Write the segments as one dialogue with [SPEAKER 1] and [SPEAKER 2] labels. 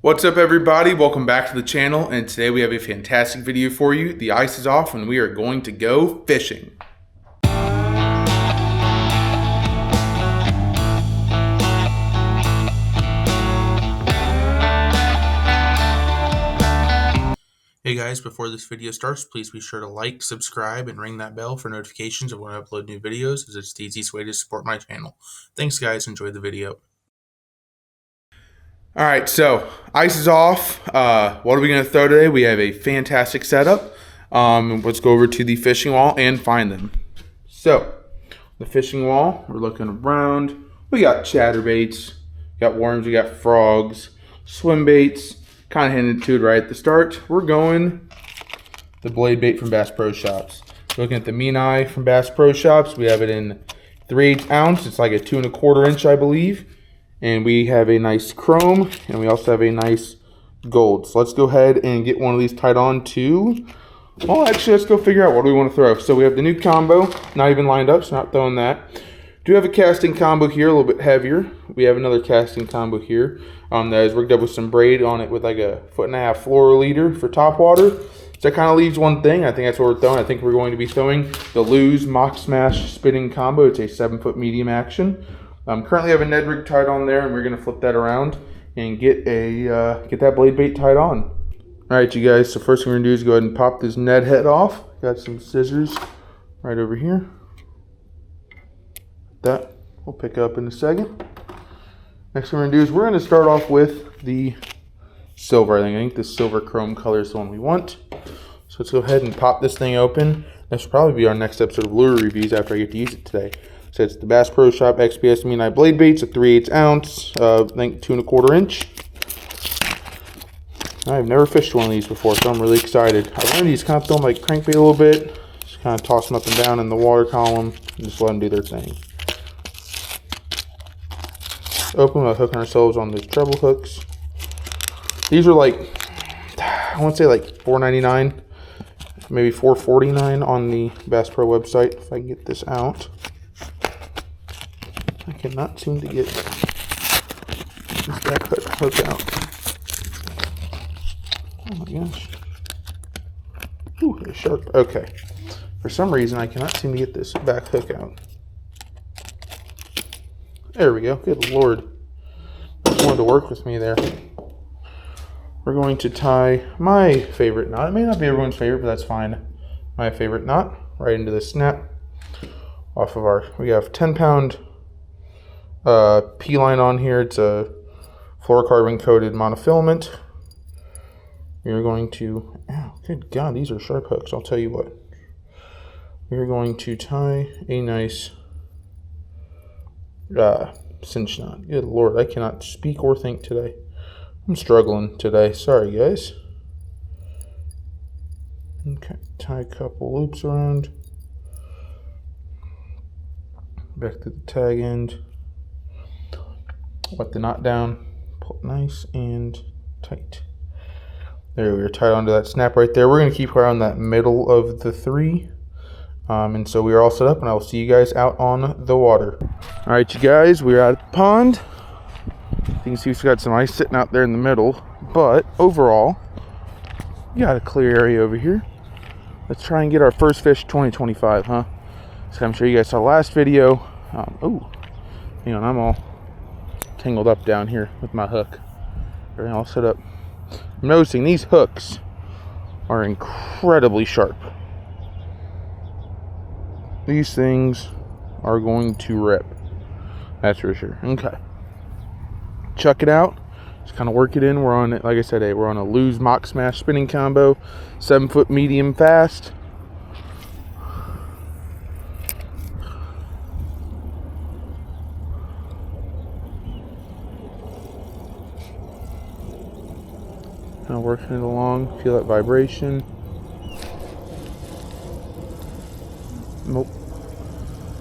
[SPEAKER 1] What's up, everybody? Welcome back to the channel, and today we have a fantastic video for you. The ice is off and we are going to go fishing. Hey guys, before this video starts, please be sure to like, subscribe, and ring that bell for notifications of when I upload new videos, as it's the easiest way to support my channel. Thanks guys, enjoy the video. Alright, so ice is off. What are we going to throw today? We have a fantastic setup. Let's go over to the fishing wall and find them. So, the fishing wall, we're looking around. We got chatterbaits, got worms, we got frogs, swim baits. Kind of hinted to it right at the start. We're going the blade bait from Bass Pro Shops. Looking at the Menai from Bass Pro Shops, we have it in 3/8 ounce. It's like a 2 1/4 inch, I believe. And we have a nice chrome, and we also have a nice gold. So let's go ahead and get one of these tied on to, well, actually, let's go figure out what we want to throw. So we have the new combo, not even lined up, so not throwing that. Do have a casting combo here, a little bit heavier. We have another casting combo here that is rigged up with some braid on it with like a 1.5 foot fluoroleader for top water. So that kind of leaves one thing. I think that's what we're throwing. I think we're going to be throwing the Lew's Mock Smash spinning combo. It's a 7-foot medium action. Currently have a Ned rig tied on there, and we're going to flip that around and get that blade bait tied on. All right, you guys, so first thing we're going to do is go ahead and pop this Ned head off. Got some scissors right over here. That we'll pick up in a second. Next thing we're going to do is we're going to start off with the silver. I think the silver chrome color is the one we want. So let's go ahead and pop this thing open. This will probably be our next episode of lure reviews after I get to use it today. So it's the Bass Pro Shop XPS Menai blade baits, a 3/8 ounce, I think 2 1/4 inch. I've never fished one of these before, so I'm really excited. I learned these kind of throw them like crankbait a little bit. Just kind of toss them up and down in the water column and just let them do their thing. Open by hooking ourselves on those treble hooks. These are like, I want to say like $4.99, maybe $4.49 on the Bass Pro website. If I can get this out, I cannot seem to get this back hook out. Oh my gosh! Ooh, it's sharp. Okay, for some reason I cannot seem to get this back hook out. There we go. Good Lord. Just wanted to work with me there. We're going to tie my favorite knot. It may not be everyone's favorite, but that's fine. My favorite knot right into the snap off of we have 10-pound P-line on here. It's a fluorocarbon coated monofilament. We're going to, oh, good God, these are sharp hooks. I'll tell you what. We're going to tie a nice cinch knot. Good Lord, I cannot speak or think today. I'm struggling today. Sorry, guys. Okay, tie a couple loops around. Back to the tag end. Let the knot down. Pull it nice and tight. There, we are tied onto that snap right there. We're going to keep around that middle of the three. And so we are all set up, and I will see you guys out on the water. All right, you guys, we're out at the pond. You can see we've got some ice sitting out there in the middle, but overall, we got a clear area over here. Let's try and get our first fish 2025, huh? So I'm sure you guys saw the last video. Oh, hang on, I'm all tangled up down here with my hook. Everything all set up. I'm noticing these hooks are incredibly sharp. These things are going to rip. That's for sure. Okay. Chuck it out. Just kind of work it in. We're on it, like I said, we're on a Lew's Mock Smash spinning combo. 7-foot medium fast. Kind of working it along. Feel that vibration. Nope.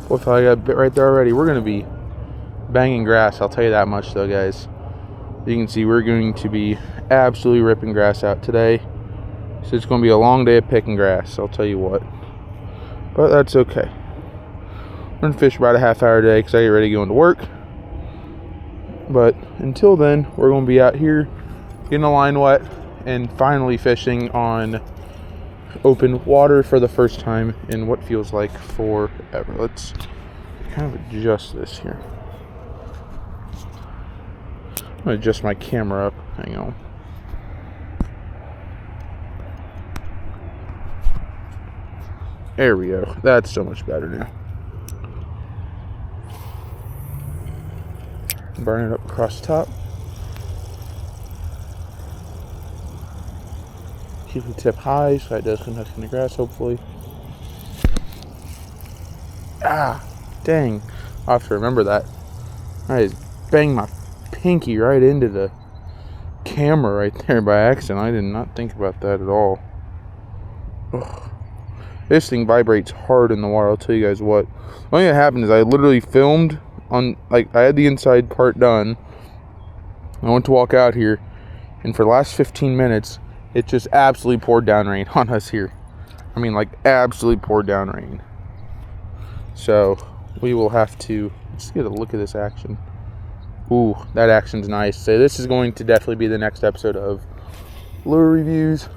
[SPEAKER 1] Boy, I got a bit right there already. We're going to be banging grass, I'll tell you that much though, guys. You can see we're going to be absolutely ripping grass out today. So it's going to be a long day of picking grass, I'll tell you what. But that's okay. I'm going to fish about a half hour a day because I get ready to go into work. But until then, we're going to be out here getting the line wet, and finally fishing on open water for the first time in what feels like forever. Let's kind of adjust this here. I'm gonna adjust my camera up. Hang on. There we go. That's so much better now. Burn it up across the top. Keep the tip high so it doesn't touch in the grass, hopefully. Ah, dang. I'll have to remember that. I just banged my pinky right into the camera right there by accident. I did not think about that at all. Ugh. This thing vibrates hard in the water, I'll tell you guys what. The only thing that happened is I literally filmed on, like, I had the inside part done. I went to walk out here, and for the last 15 minutes, it just absolutely poured down rain on us here. I mean, like, absolutely poured down rain. So, we will have to, let's get a look at this action. Ooh, that action's nice. So this is going to definitely be the next episode of lure reviews.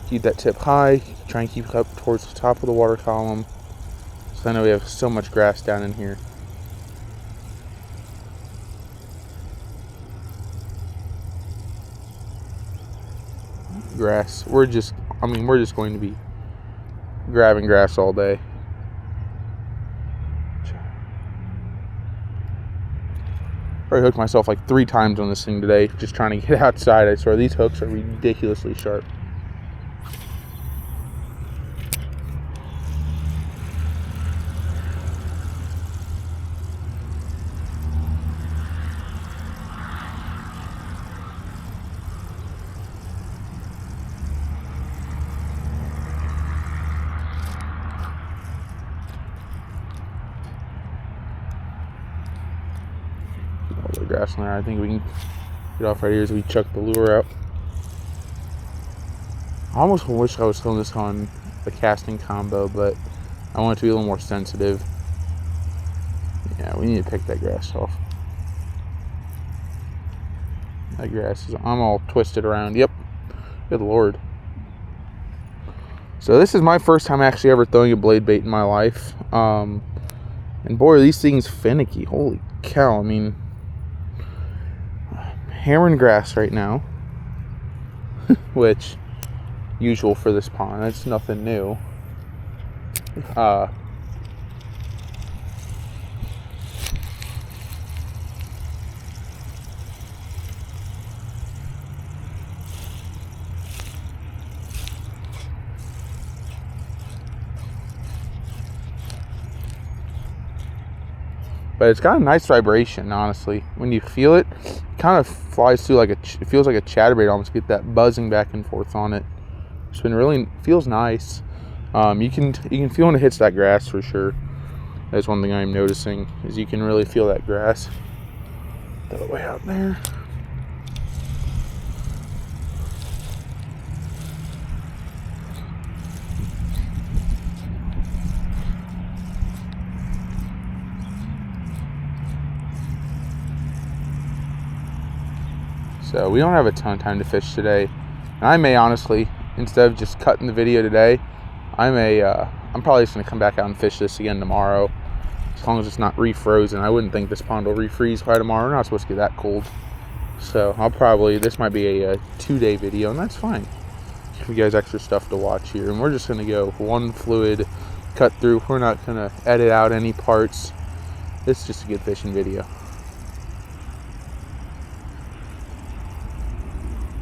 [SPEAKER 1] Keep that tip high. Try and keep it up towards the top of the water column. So I know we have so much grass down in here. Grass. We're just going to be grabbing grass all day. I hooked myself like 3 times on this thing today, just trying to get outside. I swear, these hooks are ridiculously sharp. All the grass in there. I think we can get off right here as we chuck the lure out. I almost wish I was filming this on the casting combo, but I want it to be a little more sensitive. Yeah, we need to pick that grass off. That grass is, I'm all twisted around. Yep. Good Lord. So this is my first time actually ever throwing a blade bait in my life. And boy, are these things finicky. Holy cow. I mean, hammering grass right now. Which, usual for this pond. It's nothing new. But it's got a nice vibration, honestly. When you feel it, it kind of flies through like it feels like a chatterbait almost. Get that buzzing back and forth on it. It's been really, feels nice. You can feel when it hits that grass for sure. That's one thing I'm noticing, is you can really feel that grass. Throw it way out there. So we don't have a ton of time to fish today. And I may honestly, instead of just cutting the video today, I'm probably just gonna come back out and fish this again tomorrow. As long as it's not refrozen. I wouldn't think this pond will refreeze by tomorrow. We're not supposed to get that cold. So this might be a 2-day video, and that's fine. Give you guys extra stuff to watch here. And we're just gonna go one fluid cut through. We're not gonna edit out any parts. It's just a good fishing video.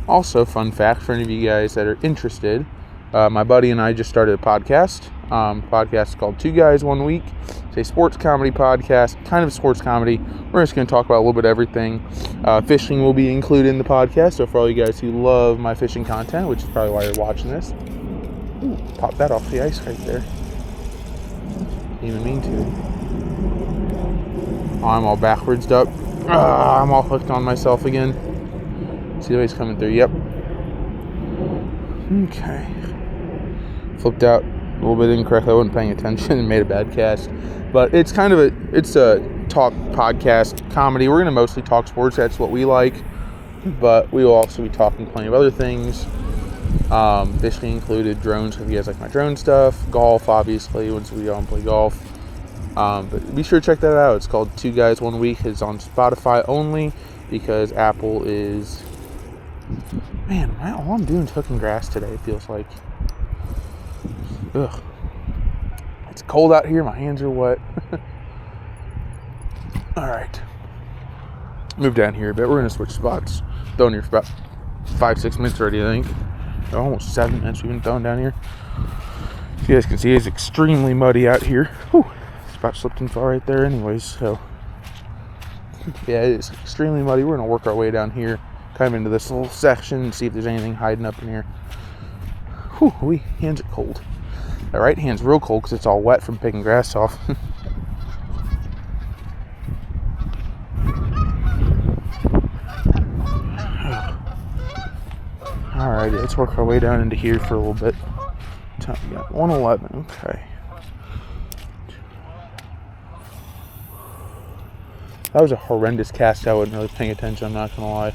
[SPEAKER 1] Also, fun fact for any of you guys that are interested, my buddy and I just started a podcast. Podcast is called Two Guys One Week. It's a sports comedy podcast, kind of sports comedy. We're just going to talk about a little bit of everything. Fishing will be included in the podcast, so for all you guys who love my fishing content, which is probably why you're watching this, ooh, pop that off the ice right there. Didn't even mean to. Oh, I'm all backwards up. I'm all hooked on myself again. See the way he's coming through. Yep. Okay. Flipped out. little bit incorrectly. I wasn't paying attention and made a bad cast. But it's kind of it's a talk podcast comedy. We're going to mostly talk sports. That's what we like. But we will also be talking plenty of other things. Fishing included, drones, if you guys like my drone stuff. Golf, obviously, once we go and play golf. But be sure to check that out. It's called 2 Guys 1 Week. It's on Spotify only because Apple is... Man, all I'm doing is hooking grass today, it feels like. Ugh. It's cold out here. My hands are wet. Alright. Move down here a bit. We're going to switch spots. Throwing here for about 5-6 minutes already, I think. Almost 7 minutes we've been throwing down here. As you guys can see, it's extremely muddy out here. Whew. Spot slipped and fell right there anyways, so... Yeah, it is extremely muddy. We're going to work our way down here, kind of into this little section, and see if there's anything hiding up in here. Whew, hands are cold. The right hand's real cold because it's all wet from picking grass off. Alrighty, let's work our way down into here for a little bit. We got 111, okay. That was a horrendous cast. I wasn't really paying attention, I'm not gonna lie.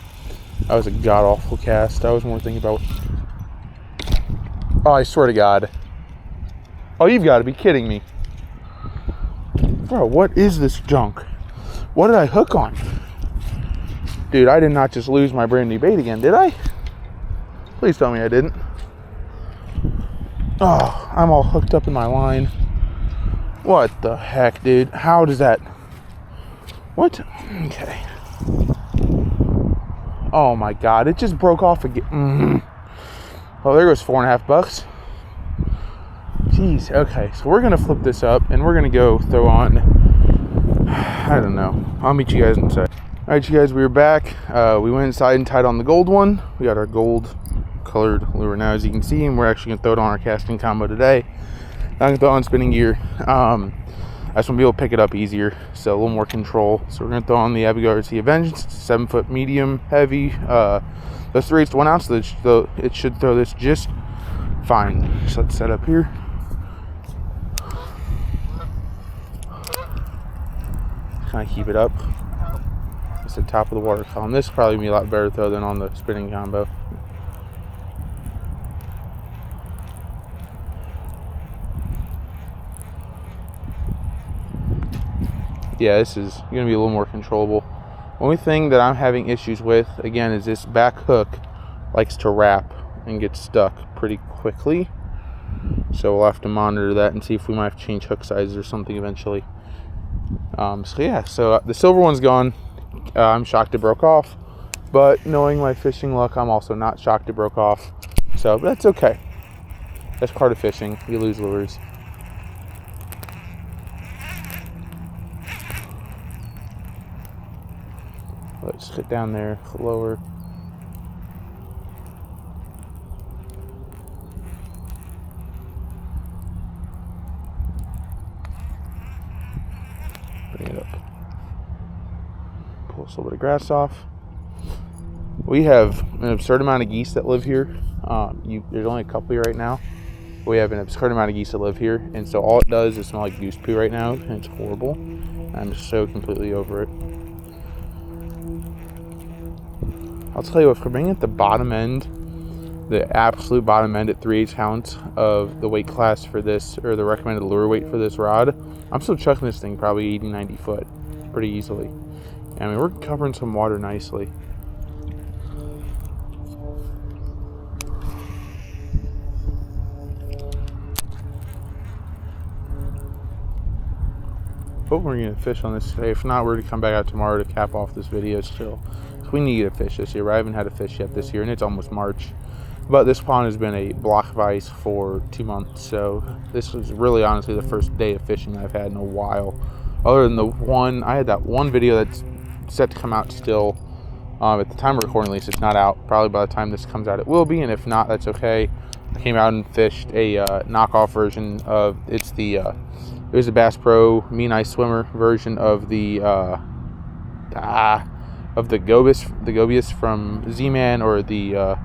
[SPEAKER 1] That was a god-awful cast. I was more thinking about... Oh, I swear to God. Oh, you've got to be kidding me. Bro, what is this junk? What did I hook on? Dude, I did not just lose my brand new bait again, did I? Please tell me I didn't. Oh, I'm all hooked up in my line. What the heck, dude? How does that... What? Okay. Oh my God, it just broke off again. Oh, there goes $4.50. Jeez, okay, so we're gonna flip this up and we're gonna go throw on, I don't know. I'll meet you guys inside. Alright, you guys, we were back. We went inside and tied on the gold one. We got our gold colored lure now, as you can see, and we're actually gonna throw it on our casting combo today. I'm gonna throw it on spinning gear. I just want to be able to pick it up easier, so a little more control. So we're going to throw on the Abbey Garcia Avenged, 7-foot medium heavy. Those 3/8 to 1 ounce, so it should throw this just fine. So let's set up here. Kind of keep it up. It's the top of the water column. This will probably be a lot better though than on the spinning combo. Yeah, this is going to be a little more controllable. Only thing that I'm having issues with, again, is this back hook likes to wrap and get stuck pretty quickly. So we'll have to monitor that and see if we might have to change hook sizes or something eventually. So the silver one's gone. I'm shocked it broke off. But knowing my fishing luck, I'm also not shocked it broke off. So that's okay. That's part of fishing. You lose lures. Let's get down there lower. Bring it up. Pull this little bit of grass off. We have an absurd amount of geese that live here. There's only a couple here right now. We have an absurd amount of geese that live here, and so all it does is smell like goose poo right now, and it's horrible. I'm so completely over it. I'll tell you what, for being at the bottom end, the absolute bottom end at 3/8 ounce of the weight class for this, or the recommended lure weight for this rod, I'm still chucking this thing probably 80-90 foot pretty easily. I mean, we're covering some water nicely. Hope we're going to fish on this today. If not, we're going to come back out tomorrow to cap off this video still. We need to fish this year. I haven't had a fish yet this year, and it's almost March. But this pond has been a block of ice for 2 months, so this was really honestly the first day of fishing I've had in a while. Other than the one, I had that one video that's set to come out still. At the time of recording, at least, it's not out. Probably by the time this comes out, it will be, and if not, that's okay. I came out and fished a knockoff version of, it was a Bass Pro Mean Ice Swimmer version of the Gobius from Z-Man, or the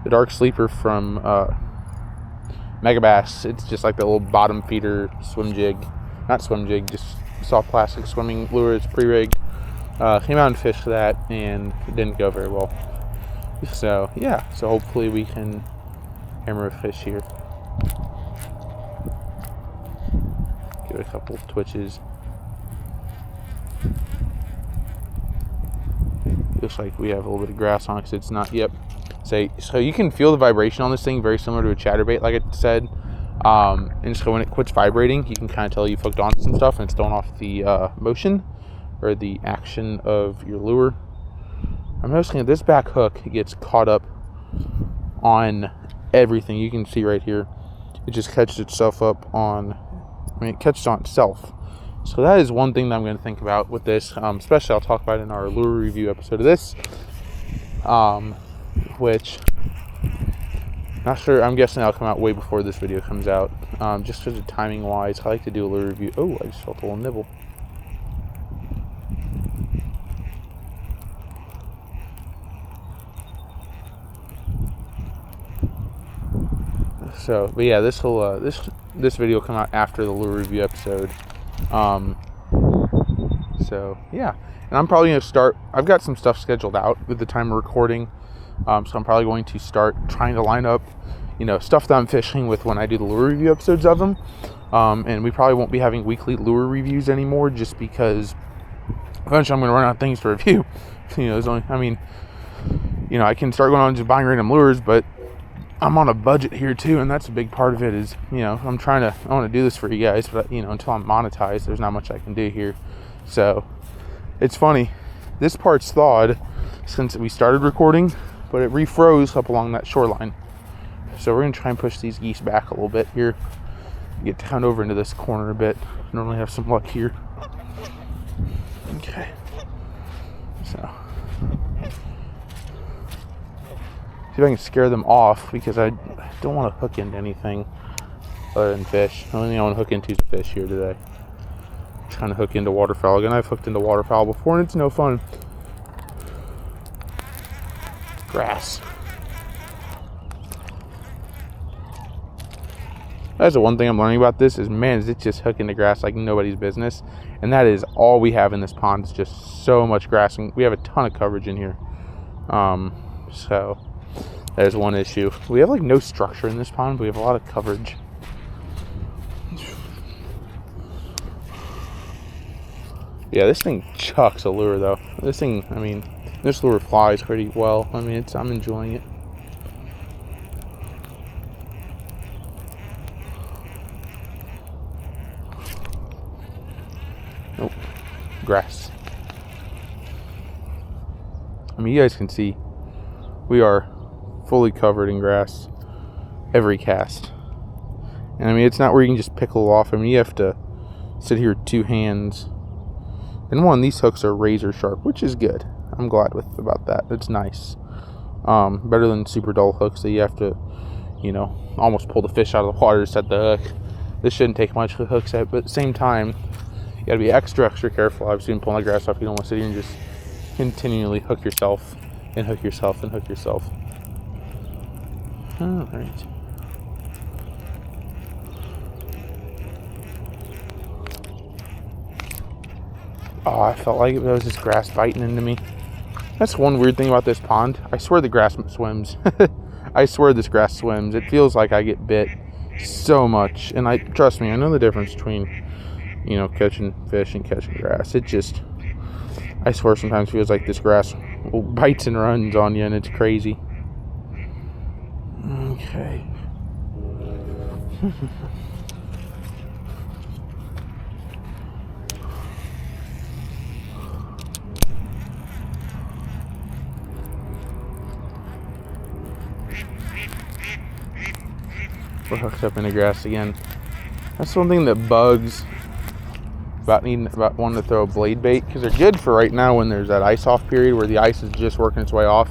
[SPEAKER 1] Dark Sleeper from Megabass. It's just like the little bottom feeder swim jig. Not swim jig, just soft plastic swimming lure. It's pre-rigged. Came out and fished that, and it didn't go very well. So, yeah. So, hopefully we can hammer a fish here. Give it a couple twitches. Looks like we have a little bit of grass on it because it's not, yep. So you can feel the vibration on this thing, very similar to a chatterbait, like I said. And so when it quits vibrating, you can kind of tell you've hooked on some stuff and it's throwing off the motion or the action of your lure. I'm noticing that this back hook gets caught up on everything. You can see right here, it just catches itself up on, it catches on itself. So that is one thing that I'm going to think about with this, especially I'll talk about in our lure review episode of this, which, not sure, I'm guessing that'll come out way before this video comes out, just because of timing wise. I like to do a lure review. Oh, I just felt a little nibble. So, but yeah, this video will come out after the lure review episode. So yeah, and I'm probably going to start, I've got some stuff scheduled out with the time of recording, so I'm probably going to start trying to line up, stuff that I'm fishing with when I do the lure review episodes of them, and we probably won't be having weekly lure reviews anymore, just because eventually I'm going to run out of things to review. There's only, I can start going on just buying random lures, but I'm on a budget here too, and that's a big part of it is, I want to do this for you guys, but until I'm monetized, there's not much I can do here. So it's funny, this part's thawed since we started recording, but it refroze up along that shoreline. So we're going to try and push these geese back a little bit here, get down over into this corner a bit. Normally have some luck here. Okay, so see if I can scare them off, because I don't want to hook into anything other than fish. The only thing I want to hook into is a fish here today. I'm trying to hook into waterfowl. Again, I've hooked into waterfowl before and it's no fun. Grass. That's the one thing I'm learning about this is, man, is it just hooking the grass like nobody's business. And that is all we have in this pond, is just so much grass. And we have a ton of coverage in here. So there's one issue. We have like no structure in this pond, but we have a lot of coverage. Yeah, this thing chucks a lure though. This thing, this lure flies pretty well. I'm enjoying it. Nope. Grass. You guys can see we are fully covered in grass every cast. And it's not where you can just pickle off. You have to sit here with two hands. And these hooks are razor sharp, which is good. I'm glad about that. It's nice. Better than super dull hooks that you have to, almost pull the fish out of the water to set the hook. This shouldn't take much for the hook set, but at the same time, you gotta be extra careful. Obviously, when pulling the grass off, you don't want to sit here and just continually hook yourself and hook yourself and hook yourself. All right. Oh, I felt like it was just grass biting into me. That's one weird thing about this pond. I swear the grass swims. I swear this grass swims. It feels like I get bit so much. And trust me, I know the difference between, catching fish and catching grass. I swear sometimes it feels like this grass bites and runs on you, and it's crazy. Okay. We're hooked up in the grass again. That's one thing that bugs about wanting to throw a blade bait, because they're good for right now when there's that ice off period where the ice is just working its way off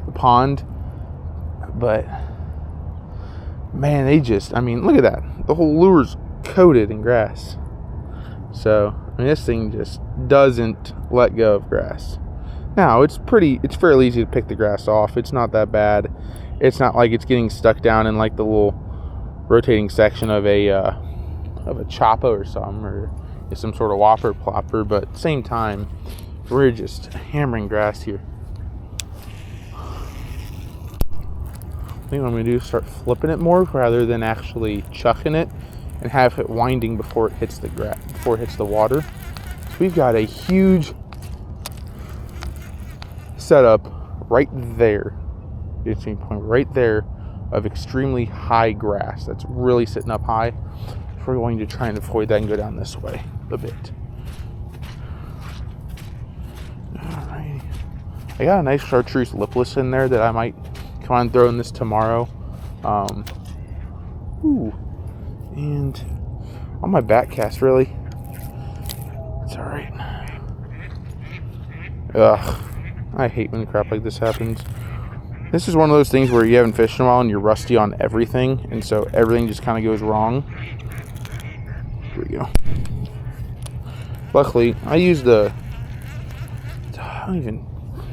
[SPEAKER 1] the pond. But man, look at that. The whole lure's coated in grass. So this thing just doesn't let go of grass. Now it's fairly easy to pick the grass off. It's not that bad. It's not like it's getting stuck down in like the little rotating section of a choppa or something, or some sort of whopper plopper, but at the same time, we're just hammering grass here. I think what I'm going to do is start flipping it more rather than actually chucking it, and have it winding before it hits the before it hits the water. So we've got a huge setup right there. It's a point right there of extremely high grass that's really sitting up high. So we're going to try and avoid that and go down this way a bit. Alrighty. I got a nice chartreuse lipless in there that I might come on throwing this tomorrow. And on my back cast, really. It's alright. Ugh. I hate when crap like this happens. This is one of those things where you haven't fished in a while and you're rusty on everything, and so everything just kind of goes wrong. Here we go. Luckily, I used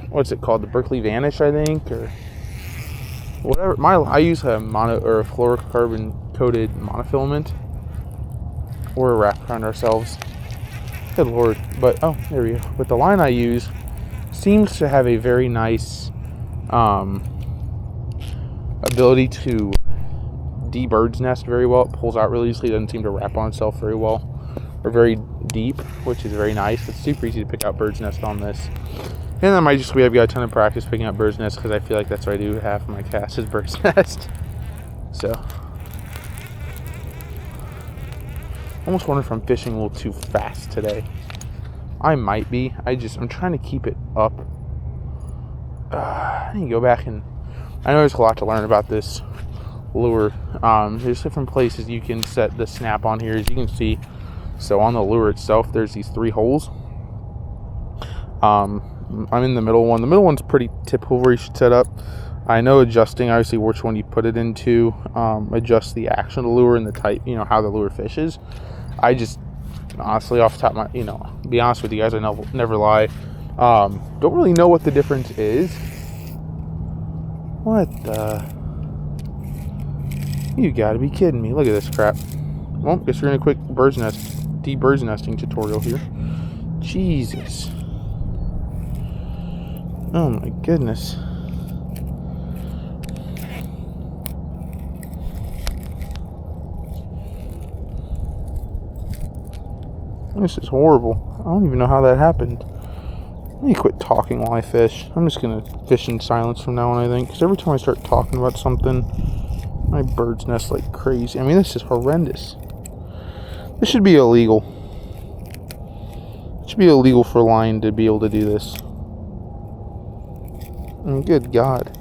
[SPEAKER 1] what's it called? The Berkeley Vanish, I think, or whatever. I use a fluorocarbon coated monofilament. We're wrapped around ourselves. Good Lord. But, oh, there we go. But the line I use seems to have a very nice ability to de-bird's nest very well. It pulls out really easily. It doesn't seem to wrap on itself very well or very deep, which is very nice. It's super easy to pick out bird's nest on this. And that might just be I've got a ton of practice picking up bird's nest, because I feel like that's what I do half of my cast is bird's nest. So almost wonder if I'm fishing a little too fast today. I might be. I'm trying to keep it up. I need to go back and I know there's a lot to learn about this lure. There's different places you can set the snap on here, as you can see. So on the lure itself, there's these 3 holes. I'm in the middle one. The middle one's pretty typical where you should set up. I know adjusting, obviously, which one you put it into, adjust the action of the lure and the type, how the lure fishes. I just, honestly, off the top of my, be honest with you guys, I never lie. Don't really know what the difference is. What the? You gotta be kidding me. Look at this crap. Well, guess we're in a quick bird's nesting tutorial here. Jesus. Oh my goodness. This is horrible. I don't even know how that happened. Let me quit talking while I fish. I'm just going to fish in silence from now on, I think. Because every time I start talking about something, my bird's nest like crazy. I mean, this is horrendous. This should be illegal. It should be illegal for line to be able to do this. I mean, good God.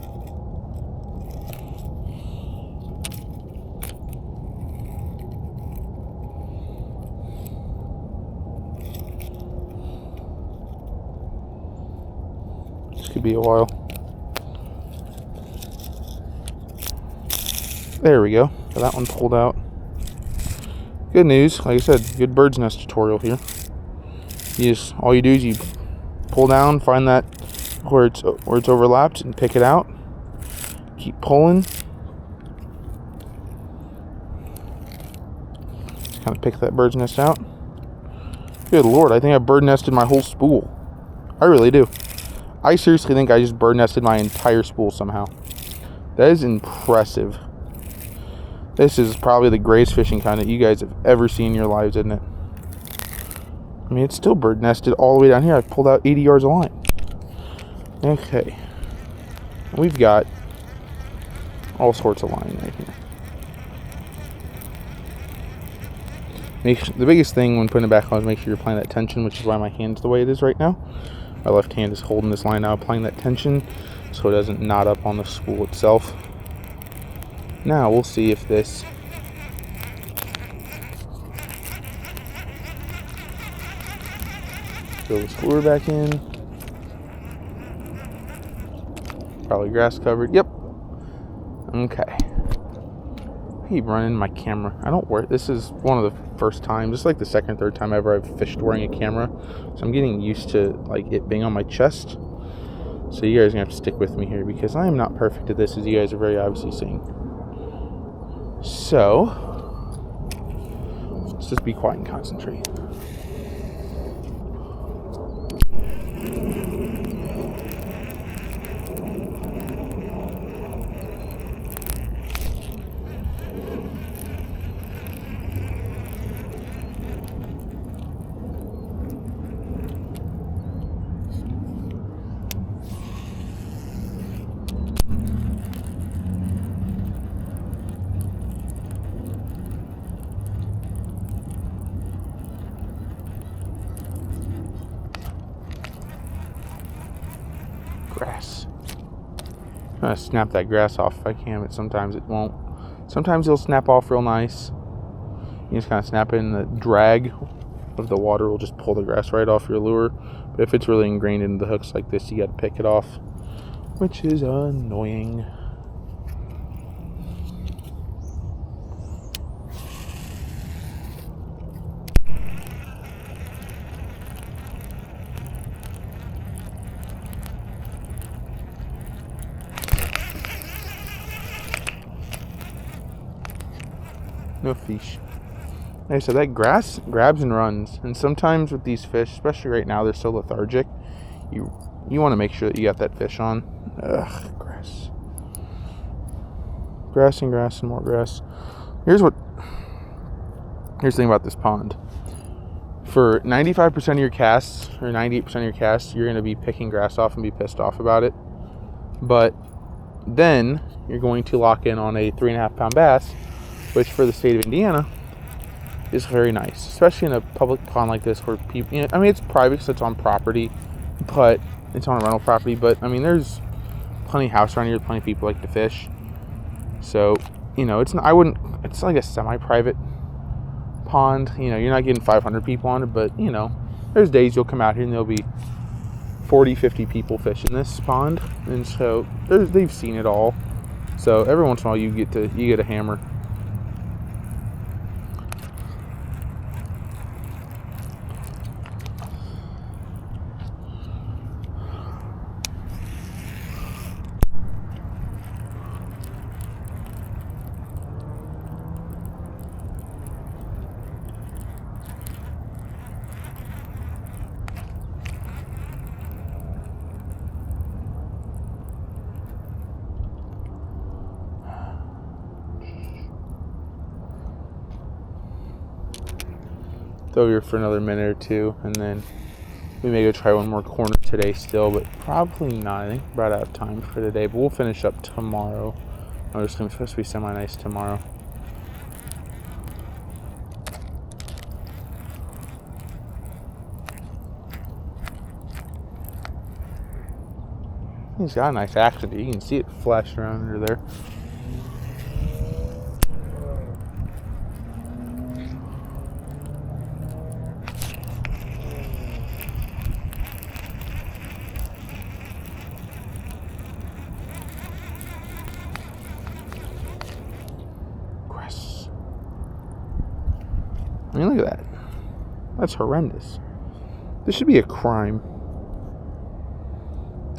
[SPEAKER 1] Could be a while. There we go. Got that one pulled out. Good news. Like I said, good bird's nest tutorial here. All you do is you pull down, find that where it's overlapped, and pick it out. Keep pulling. Just kind of pick that bird's nest out. Good Lord, I think I bird nested my whole spool. I really do. I seriously think I just bird nested my entire spool somehow. That is impressive. This is probably the greatest fishing kind that you guys have ever seen in your lives, isn't it? I mean, it's still bird nested all the way down here. I pulled out 80 yards of line. Okay. We've got all sorts of line right here. The biggest thing when putting it back on is make sure you're applying that tension, which is why my hand's the way it is right now. My left hand is holding this line now, applying that tension so it doesn't knot up on the spool itself. Now we'll see if this throw this lure back in. Probably grass covered. Yep. Okay. I keep running my camera. I don't wear it. This is one of the first times. It's like the second or third time ever I've fished wearing a camera. So I'm getting used to like it being on my chest. So you guys are gonna have to stick with me here because I am not perfect at this, as you guys are very obviously seeing. So, let's just be quiet and concentrate. Grass. I'm gonna snap that grass off if I can, but sometimes it won't. Sometimes it'll snap off real nice. You just kind of snap it, and the drag of the water will just pull the grass right off your lure. But if it's really ingrained into the hooks like this, you gotta pick it off, which is annoying. No fish. Like I said, that grass grabs and runs. And sometimes with these fish, especially right now, they're so lethargic. You want to make sure that you got that fish on. Ugh, grass. Grass and grass and more grass. Here's the thing about this pond. For 95% of your casts, or 98% of your casts, you're going to be picking grass off and be pissed off about it. But then you're going to lock in on a 3.5 pound bass, which for the state of Indiana is very nice, especially in a public pond like this where people, you know, I mean, it's private because it's on property, but it's on a rental property, but I mean, there's plenty of house around here, plenty of people like to fish. So, you know, it's like a semi-private pond. You know, you're not getting 500 people on it, but you know, there's days you'll come out here and there'll be 40, 50 people fishing this pond, and so they've seen it all. So every once in a while you get a hammer. Throw here for another minute or two, and then we may go try one more corner today still, but probably not. I think we're about out of time for today, but we'll finish up tomorrow. It's supposed to be semi-nice tomorrow. He's got a nice action. You can see it flashing around under there. I mean, look at that. That's horrendous. This should be a crime.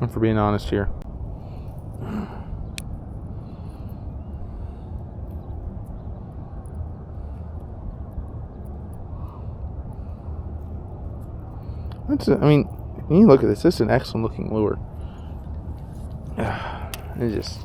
[SPEAKER 1] I'm for being honest here. I mean, when you look at this, this is an excellent looking lure. It's just...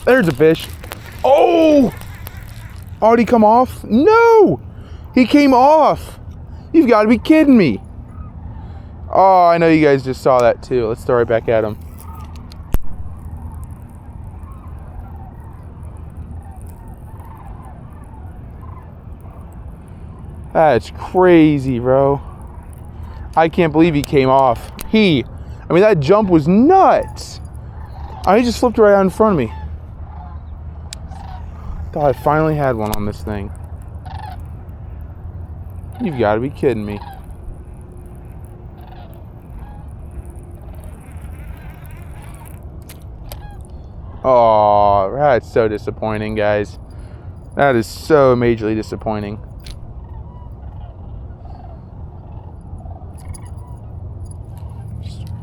[SPEAKER 1] There's a fish. Oh! Oh, did he come off? No! He came off! You've got to be kidding me. Oh, I know you guys just saw that too. Let's throw right back at him. That's crazy, bro. I can't believe he came off. I mean, that jump was nuts. He just flipped right out in front of me. Thought I finally had one on this thing. You've got to be kidding me. Oh, that's so disappointing, guys. That is so majorly disappointing.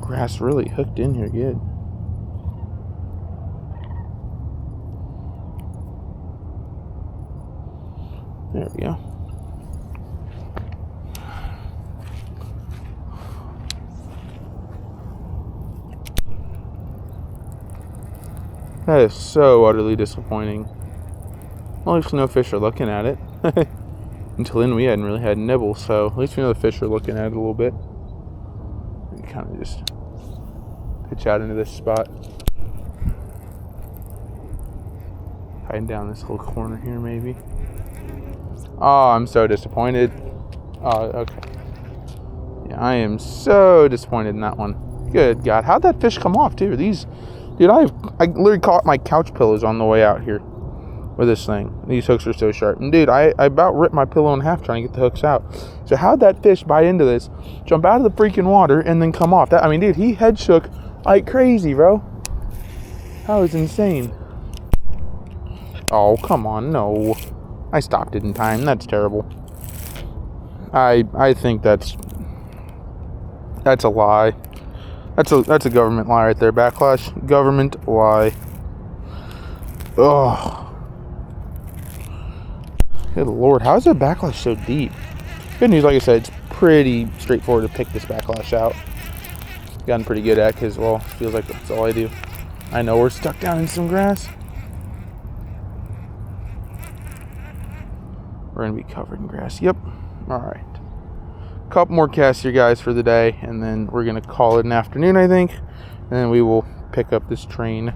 [SPEAKER 1] Grass really hooked in here good. There we go. That is so utterly disappointing. Well, at least no fish are looking at it. Until then, we hadn't really had nibbles, so at least we know the fish are looking at it a little bit. We kind of just pitch out into this spot. Hiding down this little corner here, maybe. Oh, I'm so disappointed. Oh, okay. Yeah, I am so disappointed in that one. Good God, how'd that fish come off, too? These, dude, I literally caught my couch pillows on the way out here with this thing. These hooks are so sharp. And dude, I about ripped my pillow in half trying to get the hooks out. So how'd that fish bite into this, jump out of the freaking water, and then come off? That, I mean, dude, he head shook like crazy, bro. That was insane. Oh, come on, no. I stopped it in time. That's terrible. I think that's a lie. That's a government lie right there. Backlash. Government lie. Ugh. Good Lord, how is that backlash so deep? Good news, like I said, it's pretty straightforward to pick this backlash out. Gotten pretty good at, because, well, feels like that's all I do. I know we're stuck down in some grass. We're going to be covered in grass. Yep. Alright. Couple more casts here, guys, for the day, and then we're going to call it an afternoon, I think. And then we will pick up this train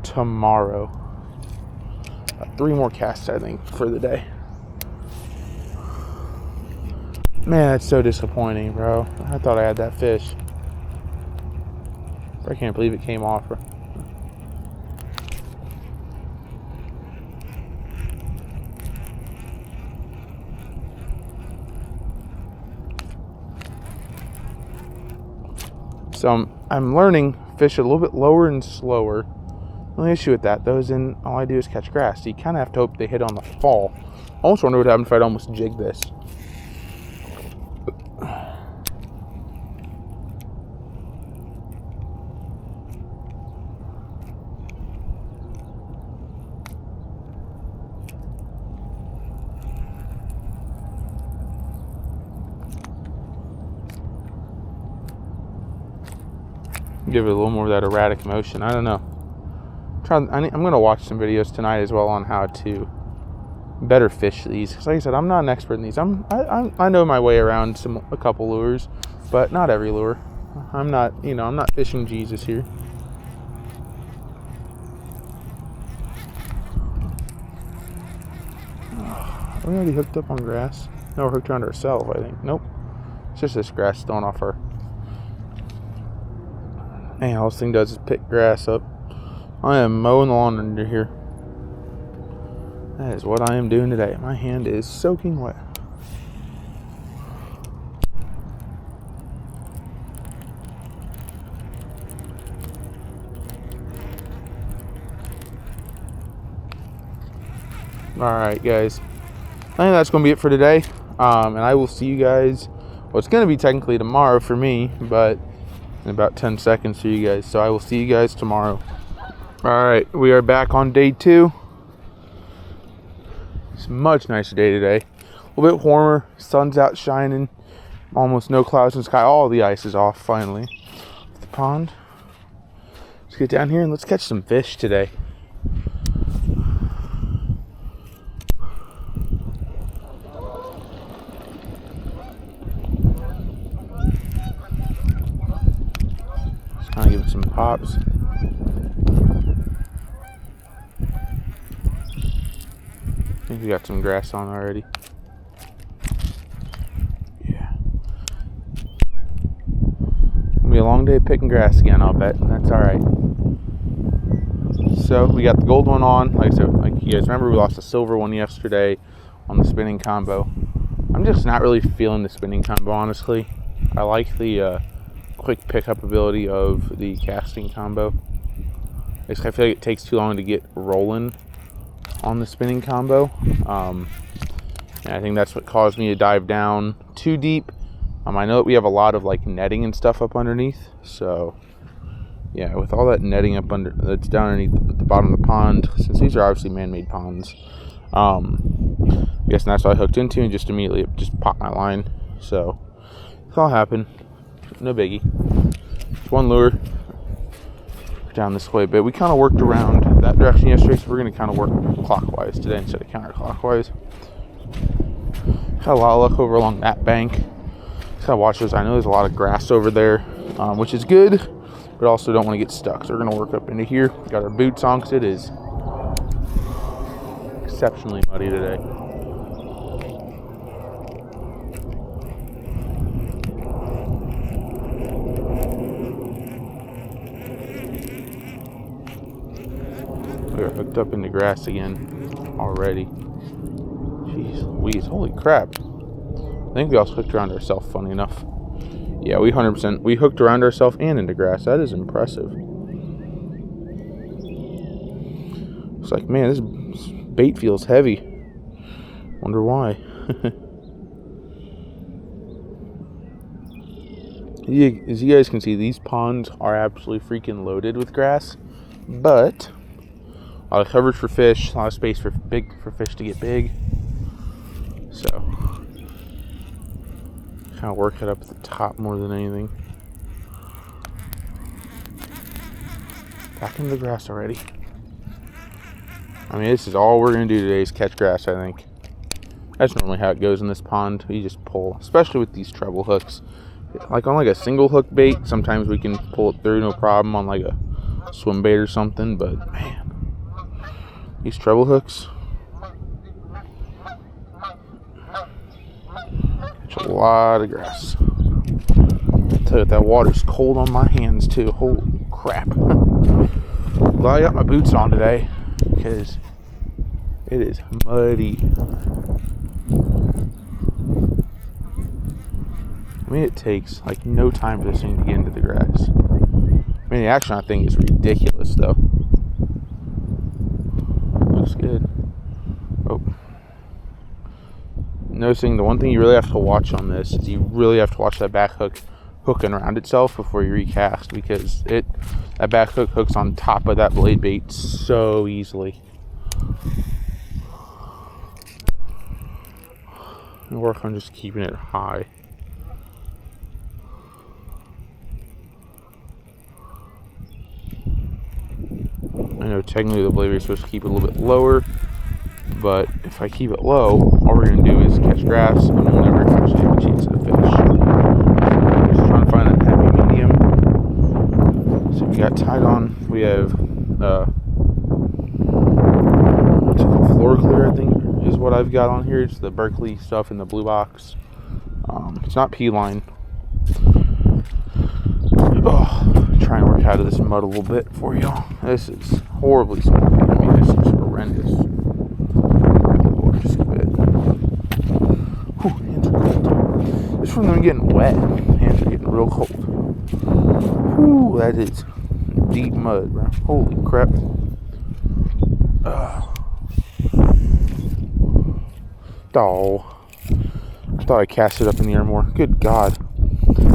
[SPEAKER 1] tomorrow. 3 more casts, I think, for the day. Man, that's so disappointing, bro. I thought I had that fish. I can't believe it came off. So I'm learning fish a little bit lower and slower. The only issue with that, though, is then all I do is catch grass. So you kind of have to hope they hit on the fall. I almost wonder what happened if I'd almost jig this. Give it a little more of that erratic motion. I don't know. I'm going to watch some videos tonight as well on how to better fish these. Because like I said, I'm not an expert in these. I know my way around a couple lures, but not every lure. I'm not fishing Jesus here. Are we already hooked up on grass? No, we're hooked around ourselves, I think. Nope. It's just this grass throwing off our... Man, all this thing does is pick grass up. I am mowing the lawn under here. That is what I am doing today. My hand is soaking wet. Alright, guys. I think that's going to be it for today. And I will see you guys. Well, it's going to be technically tomorrow for me, but in about 10 seconds for you guys. So I will see you guys tomorrow. Alright, we are back on day 2. It's a much nicer day today. A little bit warmer. Sun's out shining. Almost no clouds in the sky. All the ice is off finally. The pond. Let's get down here and let's catch some fish today. Just kind of give it some pops. I think we got some grass on already. Yeah. It'll be a long day picking grass again, I'll bet. That's alright. So, we got the gold one on. Like I said, like you guys remember, we lost the silver one yesterday on the spinning combo. I'm just not really feeling the spinning combo, honestly. I like the quick pickup ability of the casting combo. I feel like it takes too long to get rolling on the spinning combo. And I think that's what caused me to dive down too deep. I know that we have a lot of like netting and stuff up underneath, so yeah, with all that netting up under that's down underneath the bottom of the pond, since these are obviously man-made ponds, I guess that's what I hooked into, and just immediately just popped my line. So it's all happened, no biggie. It's one lure down this way, but we kind of worked around that direction yesterday, so we're going to kind of work clockwise today instead of counterclockwise. Had a lot of luck over along that bank. Just gotta watch those. I know there's a lot of grass over there, which is good, but also don't want to get stuck. So we're gonna work up into here. Got our boots on because it is exceptionally muddy today. We are hooked up in the grass again already. Jeez Louise, holy crap. I think we also hooked around ourselves, funny enough. Yeah, we 100%, we hooked around ourselves and into grass. That is impressive. It's like, man, this bait feels heavy. Wonder why. As you guys can see, these ponds are absolutely freaking loaded with grass. But a lot of coverage for fish, a lot of space for fish to get big. So kind of work it up at the top more than anything. Back into the grass already. I mean, this is all we're going to do today is catch grass, I think. That's normally how it goes in this pond. You just pull, especially with these treble hooks. Like on like a single hook bait, sometimes we can pull it through no problem on like a swim bait or something, but man, these treble hooks, catch a lot of grass. I'll tell you what, that water's cold on my hands too. Holy crap. Glad I got my boots on today because it is muddy. I mean, it takes like no time for this thing to get into the grass. I mean, the action on that thing is ridiculous though. Looks good. Oh. Noticing the one thing you really have to watch on this is you really have to watch that back hook hooking around itself before you recast, because that back hook hooks on top of that blade bait so easily. And work on just keeping it high. I know technically the blade bait is supposed to keep it a little bit lower, but if I keep it low, all we're going to do is catch grass and we'll never actually have a chance at a fish. Just trying to find that happy medium. So we got tied on. We have what's it called? Floor Clear, I think is what I've got on here. It's the Berkley stuff in the blue box. It's not P-line. Try and work out of this mud a little bit for y'all. This is horribly smoky. I mean, this is horrendous. Just a bit. Whew, hands are cold. Just from them getting wet, hands are getting real cold. Whew, that is deep mud, bro. Holy crap. Oh. I thought I cast it up in the air more. Good God.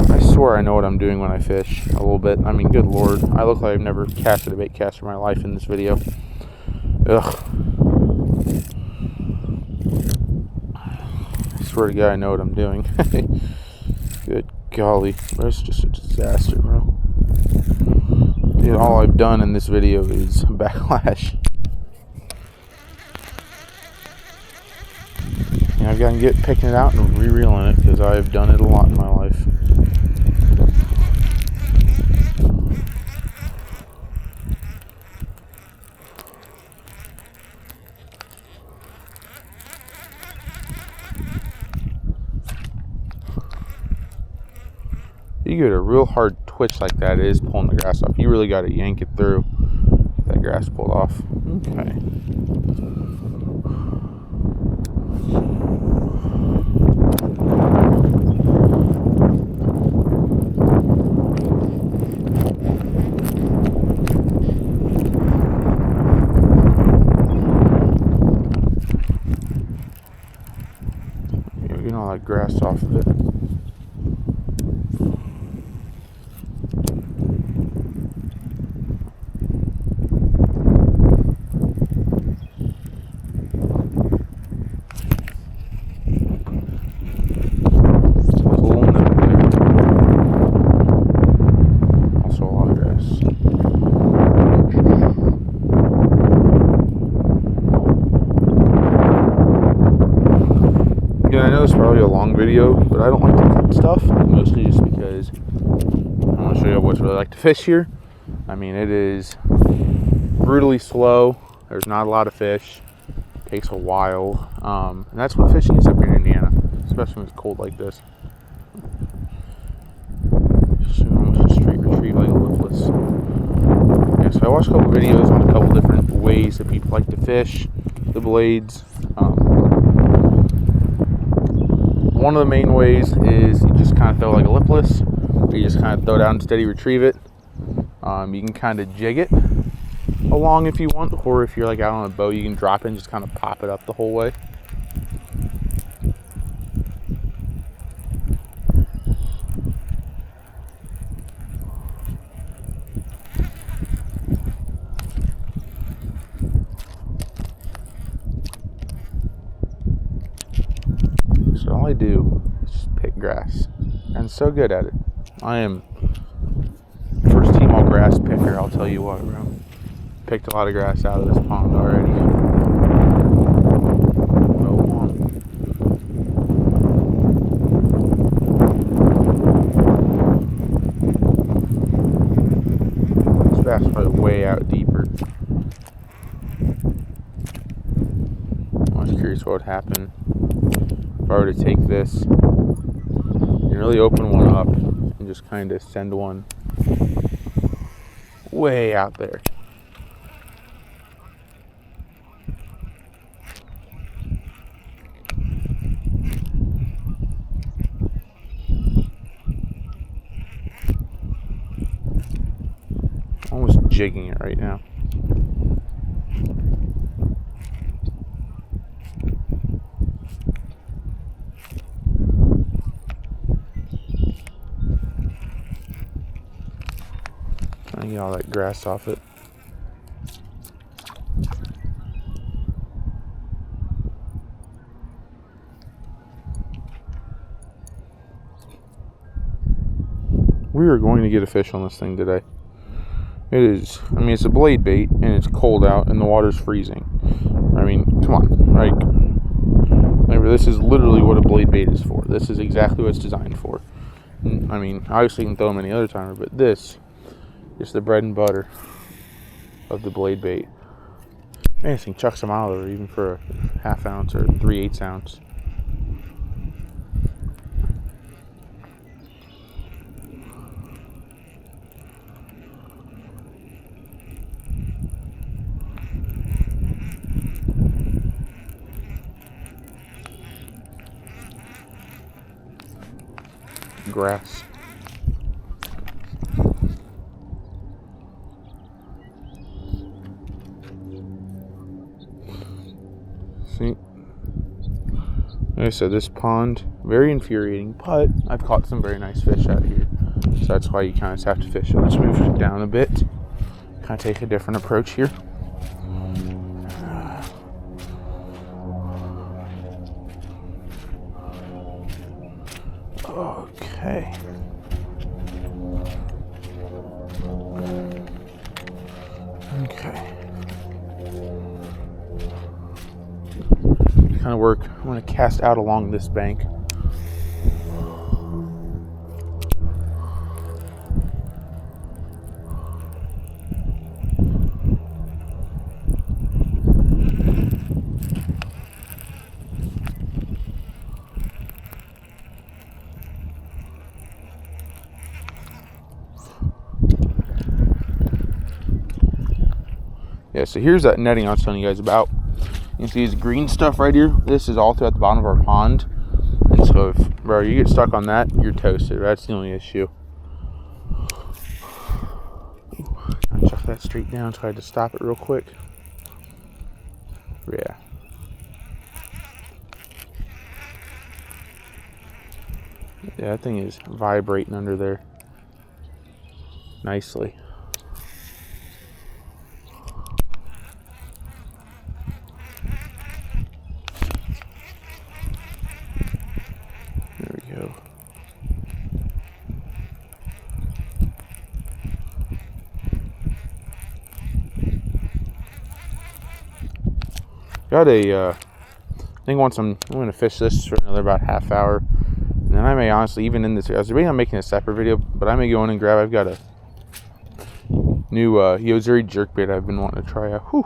[SPEAKER 1] I swear I know what I'm doing when I fish a little bit. I mean, good Lord. I look like I've never casted a bait cast in my life in this video. Ugh. I swear to God, I know what I'm doing. Good golly. That's just a disaster, bro. Dude, all I've done in this video is backlash. And I've got to get picking it out and re-reeling it because I've done it a lot in my life. You get a real hard twitch like that, it is pulling the grass off. You really got to yank it through. Get that grass pulled off. Okay. all that grass off of it. Yeah, I know it's probably a long video, but I don't like to cut stuff, mostly just because I'm going to show you what's really like to fish here. I mean, it is brutally slow. There's not a lot of fish. It takes a while. And that's what fishing is up here in Indiana, especially when it's cold like this. Just almost a straight retrieve like a lipless. Yeah, so I watched a couple videos on a couple different ways that people like to fish the blades. One of the main ways is you just kind of throw like a lipless. You just kind of throw it out and steady retrieve it. You can kind of jig it along if you want, or if you're like out on a boat, you can drop it and just kind of pop it up the whole way. So all I do is just pick grass. I'm so good at it. I am first team all grass picker, I'll tell you what, bro. Picked a lot of grass out of this pond already. This bass is probably way out deeper. I was curious what would happen if I were to take this and really open one up and just kind of send one way out there. Almost jigging it right now. Trying to get all that grass off it. We are going to get a fish on this thing today. It is, I mean, it's a blade bait and it's cold out and the water's freezing. I mean, come on, like, remember, this is literally what a blade bait is for. This is exactly what it's designed for. I mean, obviously you can throw them any other timer, but this is the bread and butter of the blade bait. Man, this thing chucks a mile over even for a ½ ounce or 3/8 ounce. Grass. See, like I said, this pond, very infuriating, but I've caught some very nice fish out here, so that's why you kind of have to fish it. Let's move it down a bit, kind of take a different approach here. Okay. Okay. Kind of work. I'm going to cast out along this bank. Yeah, so here's that netting I was telling you guys about. You can see this green stuff right here. This is all throughout the bottom of our pond. And so if, bro, you get stuck on that, you're toasted. That's the only issue. I'll chuck that straight down, so I had to stop it real quick. Yeah. Yeah, that thing is vibrating under there nicely. There we go. Got a, I think once I'm going to fish this for another about half hour. And then I may honestly, even in this, I was debating on making a separate video, but I may go in and grab, I've got a new Yo-Zuri jerkbait I've been wanting to try out. Whew.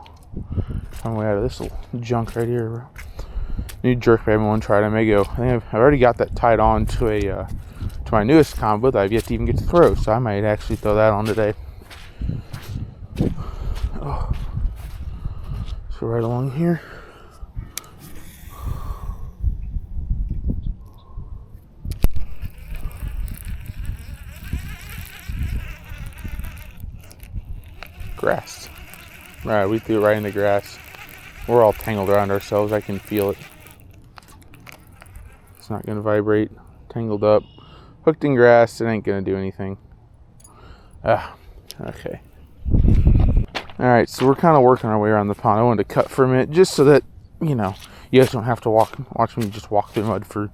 [SPEAKER 1] On my way out of this little junk right here. New jerkbait I've been wanting to try it. I may go, I think I've already got that tied on to a, to my newest combo that I've yet to even get to throw, so I might actually throw that on today. Oh. So right along here. Grass. Alright, we threw it right in the grass. We're all tangled around ourselves. I can feel it. It's not going to vibrate. Tangled up. Hooked in grass. It ain't going to do anything. Okay. Alright, so we're kind of working our way around the pond. I wanted to cut for a minute just so that, you know, you guys don't have to watch me just walk through mud for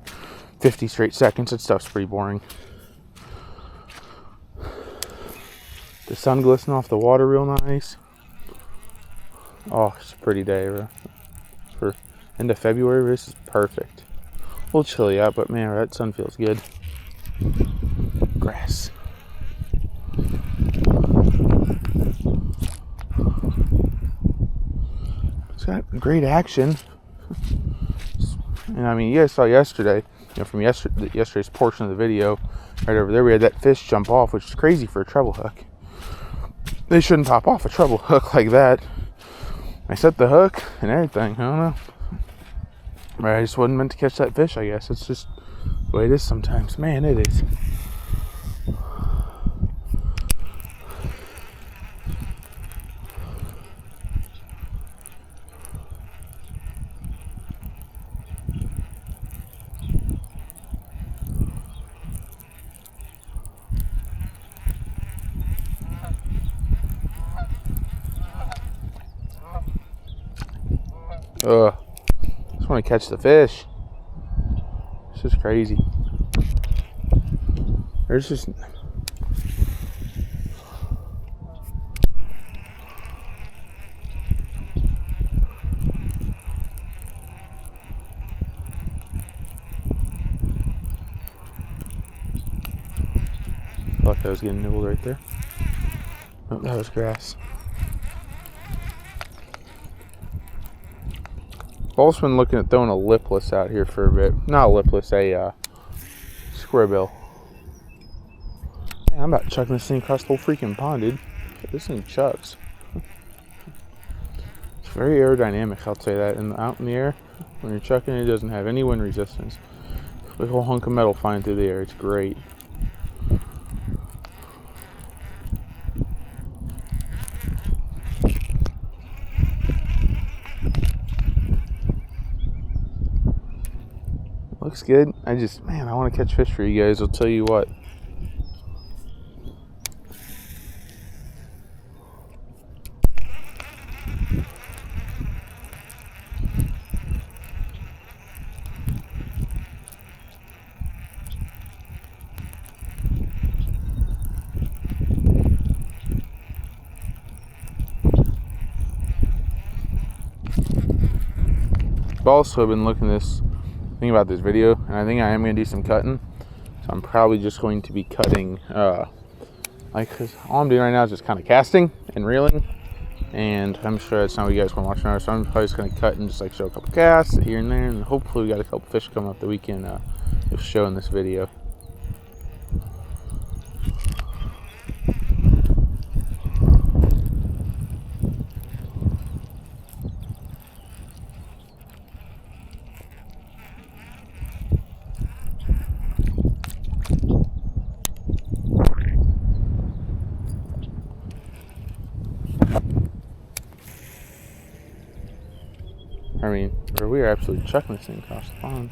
[SPEAKER 1] 50 straight seconds. That stuff's pretty boring. The sun glistening off the water real nice. Oh, it's a pretty day, bro. For end of February, this is perfect. A little chilly out, but man, that sun feels good. Grass. It's got great action. And I mean, you guys saw yesterday, from yesterday's portion of the video, right over there, we had that fish jump off, which is crazy for a treble hook. They shouldn't pop off a treble hook like that. I set the hook and everything. I don't know. But I just wasn't meant to catch that fish, I guess. It's just the way it is sometimes. Man, it is. Just want to catch the fish. It's just crazy. There's just I thought that was getting nibbled right there. Oh, that was grass. I've also been looking at throwing a lipless out here for a bit. Not a lipless, a square bill. Man, I'm about chucking this thing across the whole freaking pond, dude. This thing chucks. It's very aerodynamic, I'll say that. And out in the air, when you're chucking it, doesn't have any wind resistance. Big whole hunk of metal flying through the air. It's great. Looks good. I want to catch fish for you guys. I'll tell you what. I've also been looking at this thing about this video, and I think I am going to do some cutting. So I'm probably just going to be cutting, cause all I'm doing right now is just kind of casting and reeling, and I'm sure that's not what you guys want to watch now. So I'm probably just going to cut and just like show a couple casts here and there, and hopefully we got a couple fish coming up that we can just show in this video. I mean, we are absolutely chucking this thing across the pond.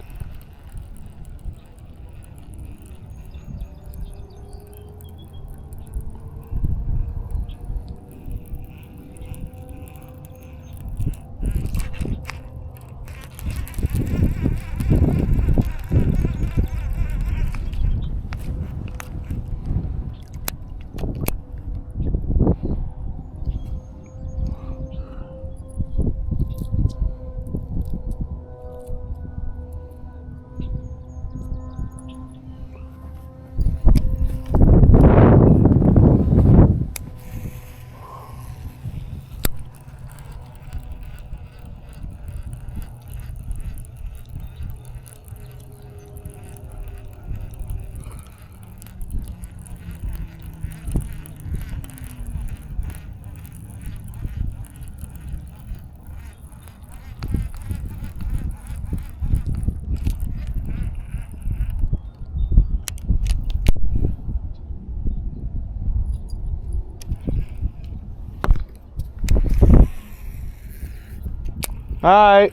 [SPEAKER 1] Hi.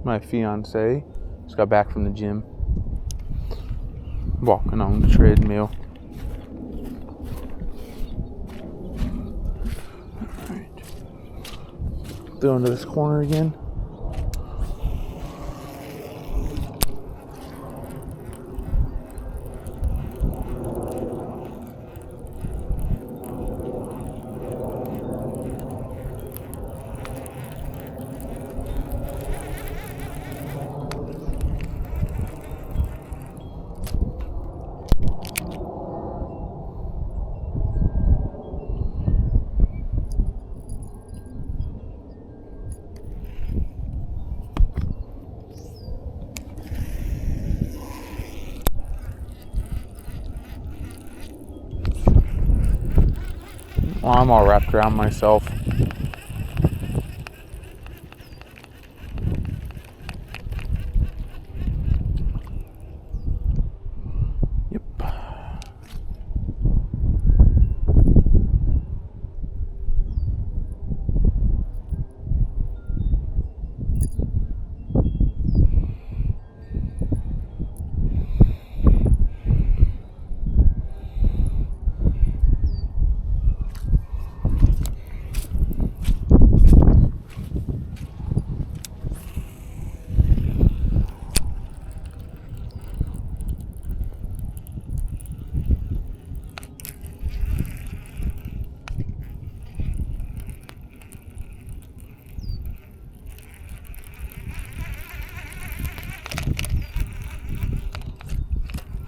[SPEAKER 1] My fiance just got back from the gym, walking on the treadmill. Alright. Go into this corner again. Well, I'm all wrapped around myself. Yep.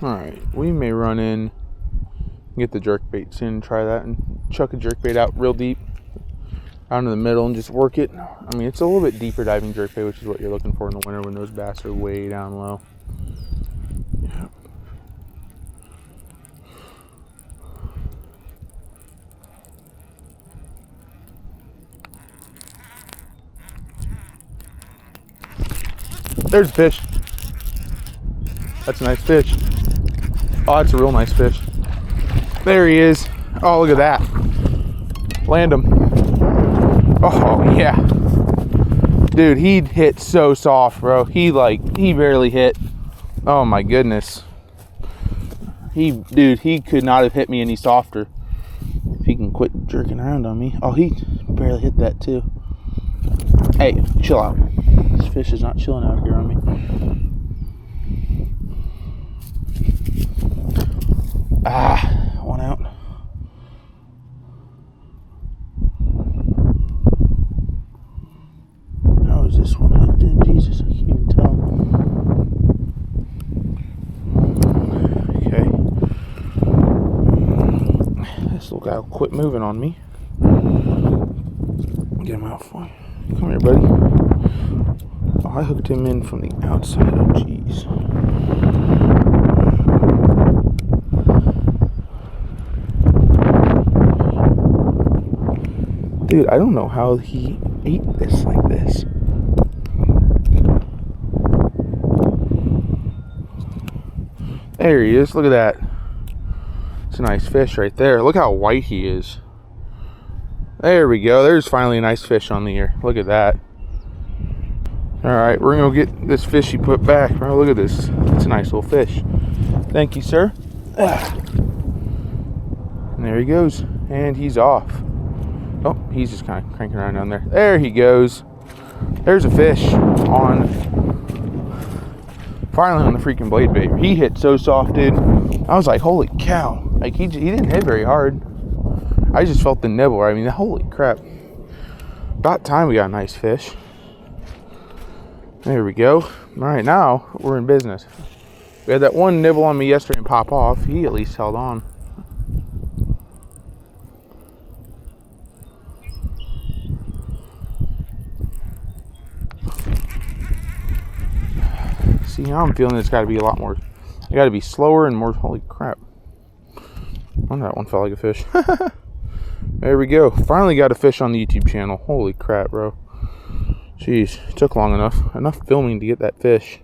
[SPEAKER 1] Alright, we may run in, get the jerk baits in, try that, and chuck a jerk bait out real deep, out in the middle, and just work it. I mean, it's a little bit deeper diving jerk bait, which is what you're looking for in the winter when those bass are way down low. Yeah. There's a fish. That's a nice fish. Oh, that's a real nice fish. There he is. Oh, look at that. Land him. Oh, yeah. Dude, he hit so soft, bro. He barely hit. Oh my goodness. Dude, he could not have hit me any softer. If he can quit jerking around on me. Oh, he barely hit that too. Hey, chill out. This fish is not chilling out here on me. One out. How is this one hooked in? Jesus, I can't even tell. Okay. This little guy will quit moving on me. Get him out for you. Come here, buddy. Oh, I hooked him in from the outside. Oh, jeez. Dude, I don't know how he ate this like this. There he is. Look at that. It's a nice fish right there. Look how white he is. There we go. There's finally a nice fish on the ear. Look at that. Alright, we're going to get this fish he put back. Bro, look at this. It's a nice little fish. Thank you, sir. And there he goes. And he's off. Oh, he's just kind of cranking around down there. There he goes. There's a fish on, finally on the freaking blade bait. He hit so soft, dude. I was like, holy cow. Like, he didn't hit very hard. I just felt the nibble. I mean, holy crap. About time we got a nice fish. There we go. All right, now we're in business. We had that one nibble on me yesterday and pop off. He at least held on. See, now I'm feeling it's got to be a lot more. It got to be slower and more. Holy crap. I wonder that one felt like a fish. There we go. Finally got a fish on the YouTube channel. Holy crap, bro. Jeez, it took long enough. Enough filming to get that fish.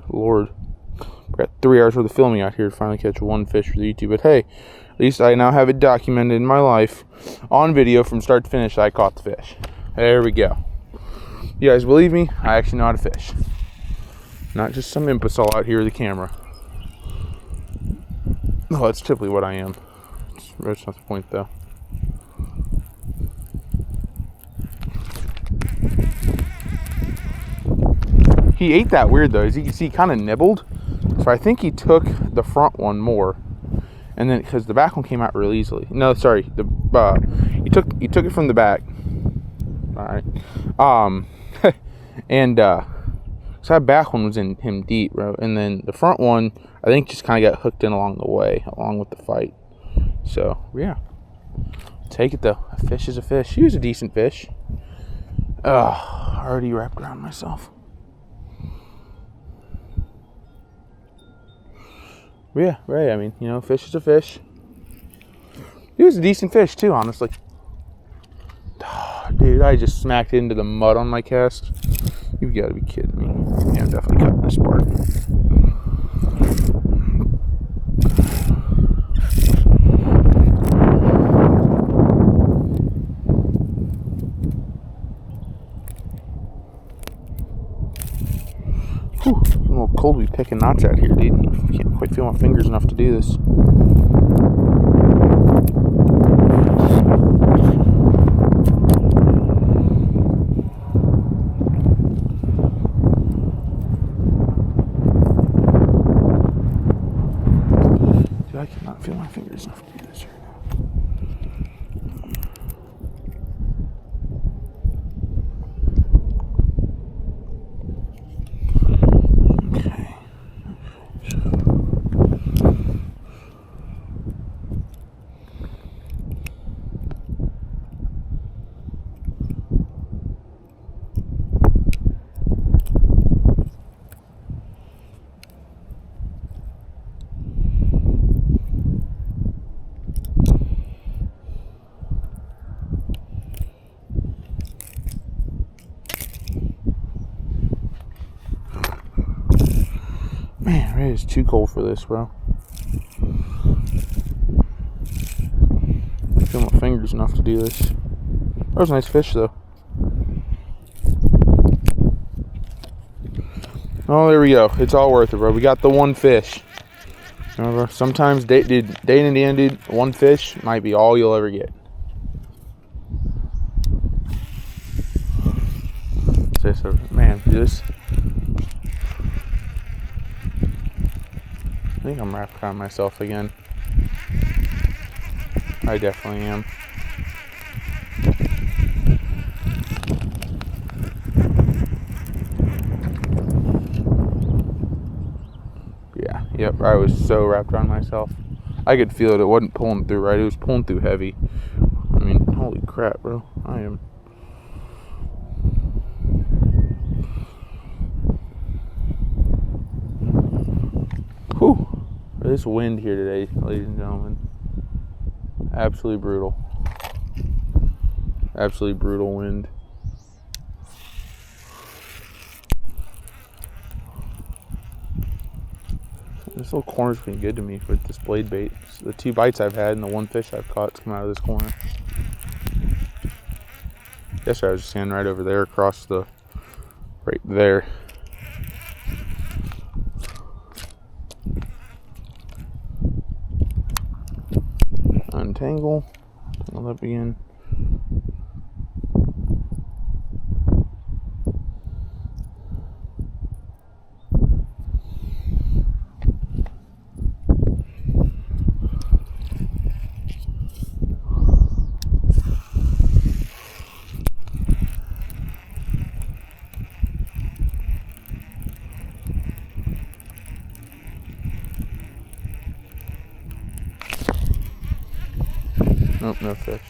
[SPEAKER 1] Lord. Got 3 hours worth of filming out here to finally catch one fish for the YouTube. But hey, at least I now have it documented in my life on video from start to finish that I caught the fish. There we go. You guys believe me? I actually know how to fish. Not just some imbecile out here with the camera. No, that's typically what I am. That's not the point, though. He ate that weird, though. As you can see, he kind of nibbled. So I think he took the front one more. And then, because the back one came out really easily. No, sorry. He took it from the back. Alright. And, so that back one was in him deep, bro. And then the front one, I think, just kind of got hooked in along the way, along with the fight. So, yeah. Take it, though. A fish is a fish. He was a decent fish. Already wrapped around myself. Yeah, right. I mean, you know, fish is a fish. He was a decent fish, too, honestly. Dude, I just smacked into the mud on my cast. You've got to be kidding me. Yeah, I'm definitely cutting this part. Whew, it's a little cold to be picking knots out here, dude. I can't quite feel my fingers enough to do this. I cannot feel my fingers enough to do this right now. Okay. Man, it is too cold for this, bro. I feel my fingers enough to do this. That was a nice fish, though. Oh, there we go. It's all worth it, bro. We got the one fish. Remember, sometimes day in and end, dude, one fish might be all you'll ever get. So, man, this. I think I'm wrapped around myself again. I definitely am. Yeah, yep, I was so wrapped around myself. I could feel it. It wasn't pulling through right. It was pulling through heavy. I mean, holy crap, bro. I am. Whew. This wind here today, ladies and gentlemen. Absolutely brutal. Absolutely brutal wind. This little corner's been good to me with this blade bait. So the 2 bites I've had and the 1 fish I've caught's come out of this corner. Yesterday I was just standing right over there across the, right there. Untangle. Tangle up again. Nope, no fish.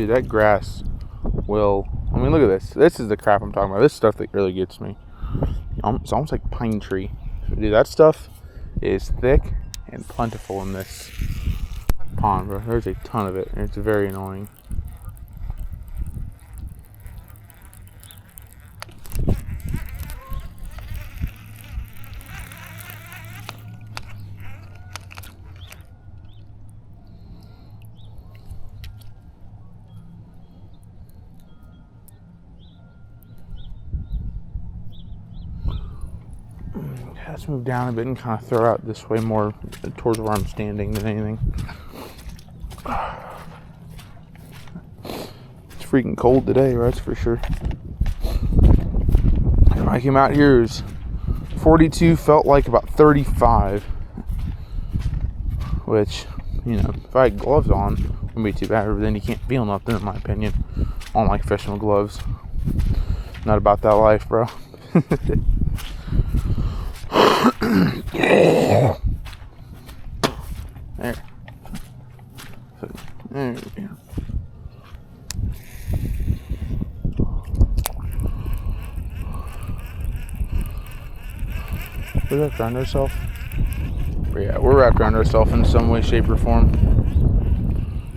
[SPEAKER 1] Dude, that grass will... I mean, look at this. This is the crap I'm talking about. This stuff that really gets me. It's almost like pine tree. Dude, that stuff is thick and plentiful in this pond, bro. There's a ton of it, and it's very annoying. Let's move down a bit and kind of throw out this way more towards where I'm standing than anything. It's freaking cold today, that's for sure. When I came out here, it was 42, felt like about 35. Which, you know, if I had gloves on, it wouldn't be too bad, but then you can't feel nothing, in my opinion. I don't like fishing with gloves. Not about that life, bro. There. There we go. We wrapped around ourselves? Yeah, we're wrapped around ourselves in some way, shape, or form.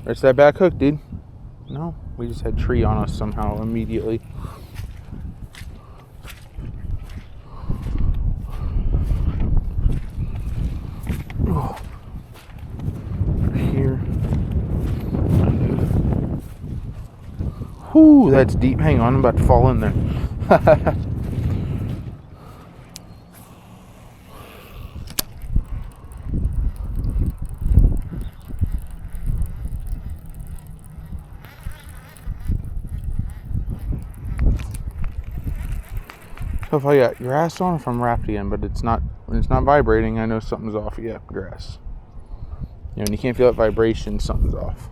[SPEAKER 1] There's that back hook, dude. No, we just had tree on us somehow immediately. Here. Whoo, that's deep. Hang on, I'm about to fall in there. So if I got grass on, if I'm wrapped again, but it's not, when it's not vibrating, I know something's off. Yeah, grass. You know, when you can't feel that vibration, something's off.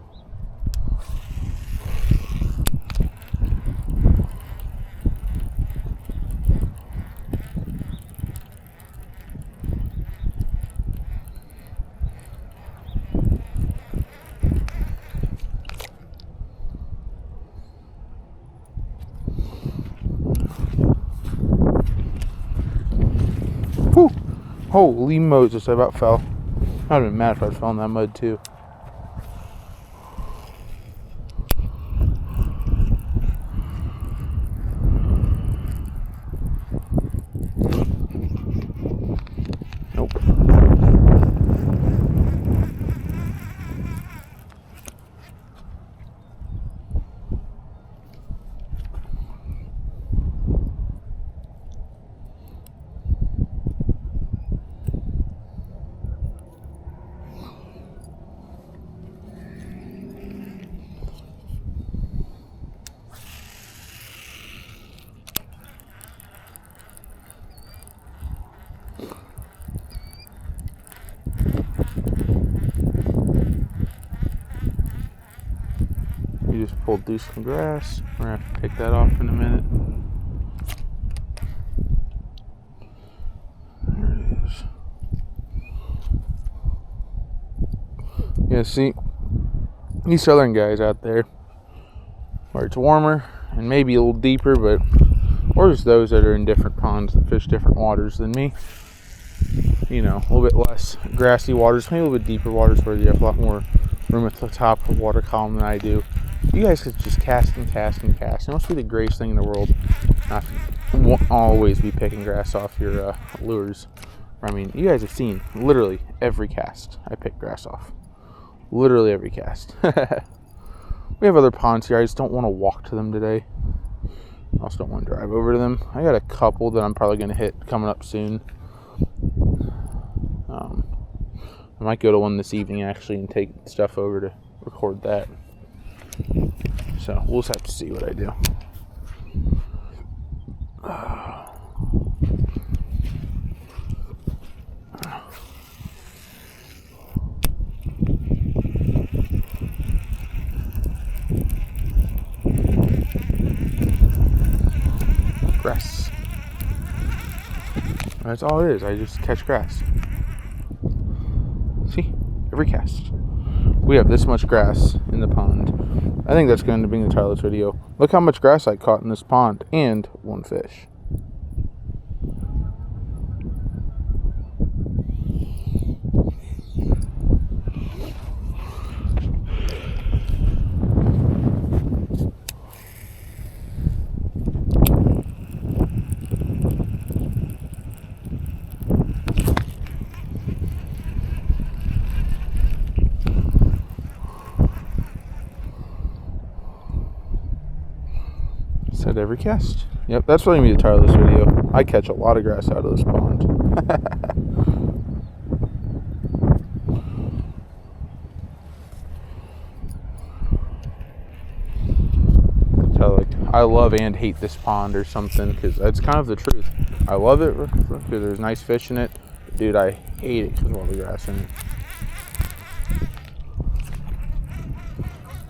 [SPEAKER 1] Whew. Holy Moses, I about fell. I'd have been mad if I'd fell in that mud too. Nope. We just pulled through some grass. We're gonna have to take that off in a minute. There it is. Yeah, see, these southern guys out there, where it's warmer and maybe a little deeper, but or just those that are in different ponds that fish different waters than me. You know, a little bit less grassy waters, maybe a little bit deeper waters where you have a lot more room at the top of the water column than I do. You guys could just cast and cast and cast. It must be the greatest thing in the world. Not won't always be picking grass off your lures. I mean, you guys have seen literally every cast I pick grass off. Literally every cast. We have other ponds here. I just don't want to walk to them today. I also don't want to drive over to them. I got a couple that I'm probably going to hit coming up soon. I might go to one this evening actually and take stuff over to record that. So we'll just have to see what I do. Grass. That's all it is. I just catch grass. See? Every cast. we have this much grass in the pond. I think that's going to be the title of this video. Look how much grass I caught in this pond, and one fish. Said every cast. Yep, that's really going to be the title of this video. I catch a lot of grass out of this pond. So, like, I love and hate this pond or something, because that's kind of the truth. I love it because there's nice fish in it. Dude, I hate it because of all the grass in it.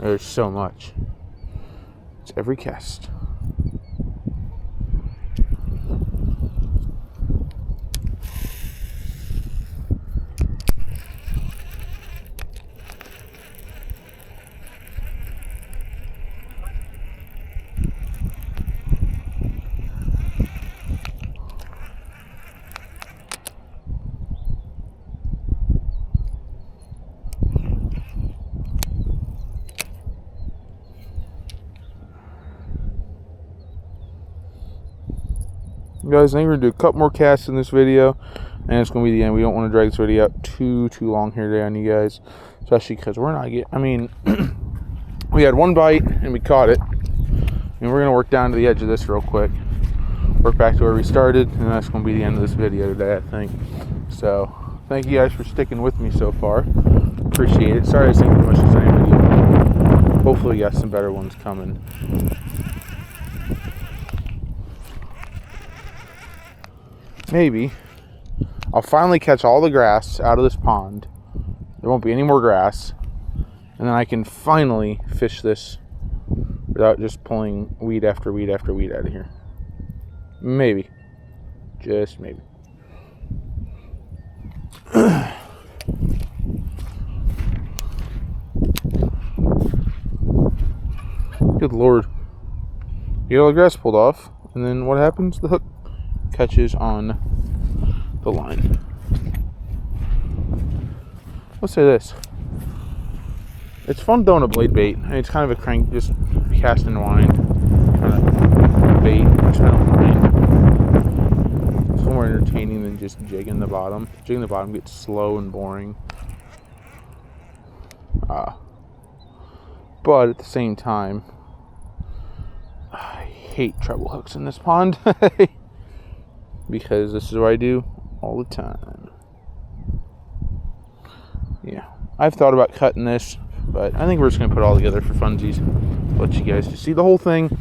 [SPEAKER 1] There's so much. It's every cast. Guys, I think we're going to do a couple more casts in this video, and it's going to be the end. We don't want to drag this video out too long here today on you guys, especially because we're not getting, I mean, we had one bite, and we caught it, and we're going to work down to the edge of this real quick, work back to where we started, and that's going to be the end of this video today, I think. So, thank you guys for sticking with me so far. Appreciate it. Sorry I didn't do much the same video. Hopefully we got some better ones coming. Maybe I'll finally catch all the grass out of this pond. There won't be any more grass, and then I can finally fish this without just pulling weed after weed after weed out of here. Maybe, just maybe. Good Lord. You get all the grass pulled off, and then what happens? The hook catches on the line. Let's say this. It's fun throwing a blade bait. And it's kind of a crank, just cast and wind kind of bait. It's kind of wind. It's more entertaining than just jigging the bottom. Jigging the bottom gets slow and boring. But at the same time, I hate treble hooks in this pond. Because this is what I do all the time. Yeah, I've thought about cutting this, but I think we're just going to put it all together for funsies. Let you guys just see the whole thing.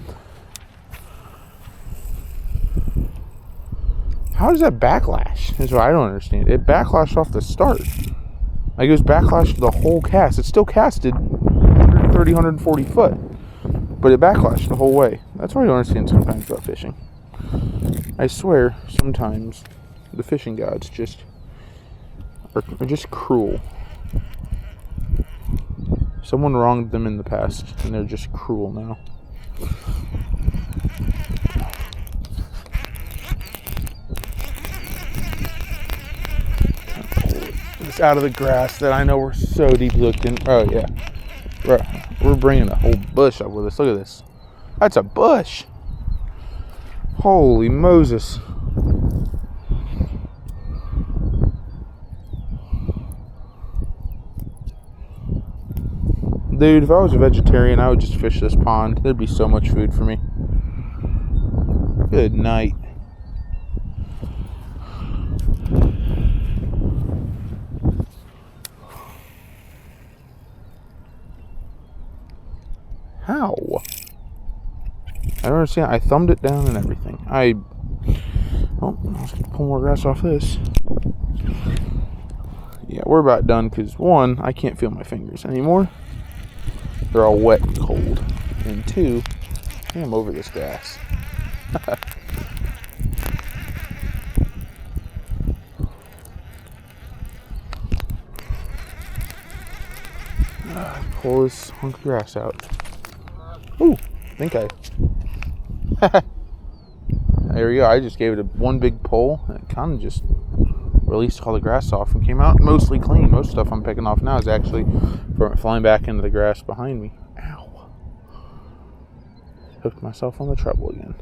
[SPEAKER 1] How does that backlash? Is what I don't understand. It backlashed off the start. Like, it was backlashed the whole cast. It still casted 130, 140 foot. But it backlashed the whole way. That's what I don't understand sometimes about fishing. I swear, sometimes the fishing gods are just cruel. Someone wronged them in the past, and they're just cruel now. It's out of the grass that I know we're so deep looked in. Oh yeah, we're bringing a whole bush up with us. Look at this. That's a bush. Holy Moses. Dude, if I was a vegetarian, I would just fish this pond. There'd be so much food for me. Good night. How? I don't understand. I thumbed it down and everything. Oh, let's pull more grass off this. Yeah, we're about done because, one, I can't feel my fingers anymore. They're all wet and cold. And two, I'm over this grass. pull this hunk of grass out. Ooh, I think there we go. I just gave it one big pull, and it kind of just released all the grass off and came out mostly clean. Most stuff I'm picking off now is actually from flying back into the grass behind me. Ow. Hooked myself on the treble again.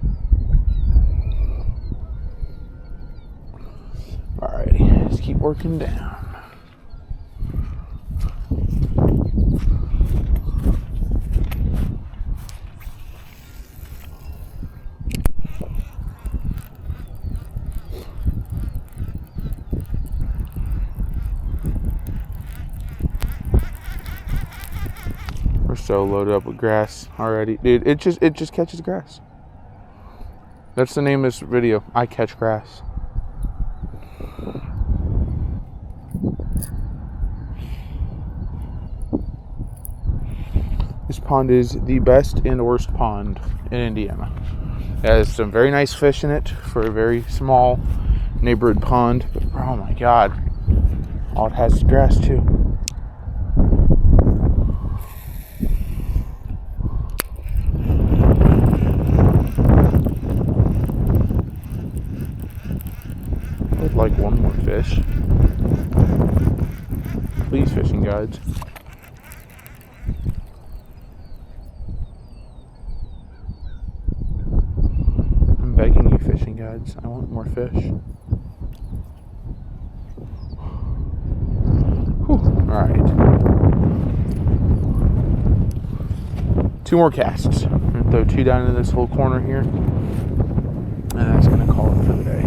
[SPEAKER 1] Alrighty, let's keep working down. We're so loaded up with grass already. Dude, it just catches grass. That's the name of this video. I catch grass. This pond is the best and worst pond in Indiana. It has some very nice fish in it for a very small neighborhood pond. But oh my god, all it has is grass too. I'd like one more fish. Please, fishing guides. I'm begging you, fishing guides. I want more fish. Whew. Alright. 2 more casts. I'm going to throw 2 down into this whole corner here. And that's going to call it for the day.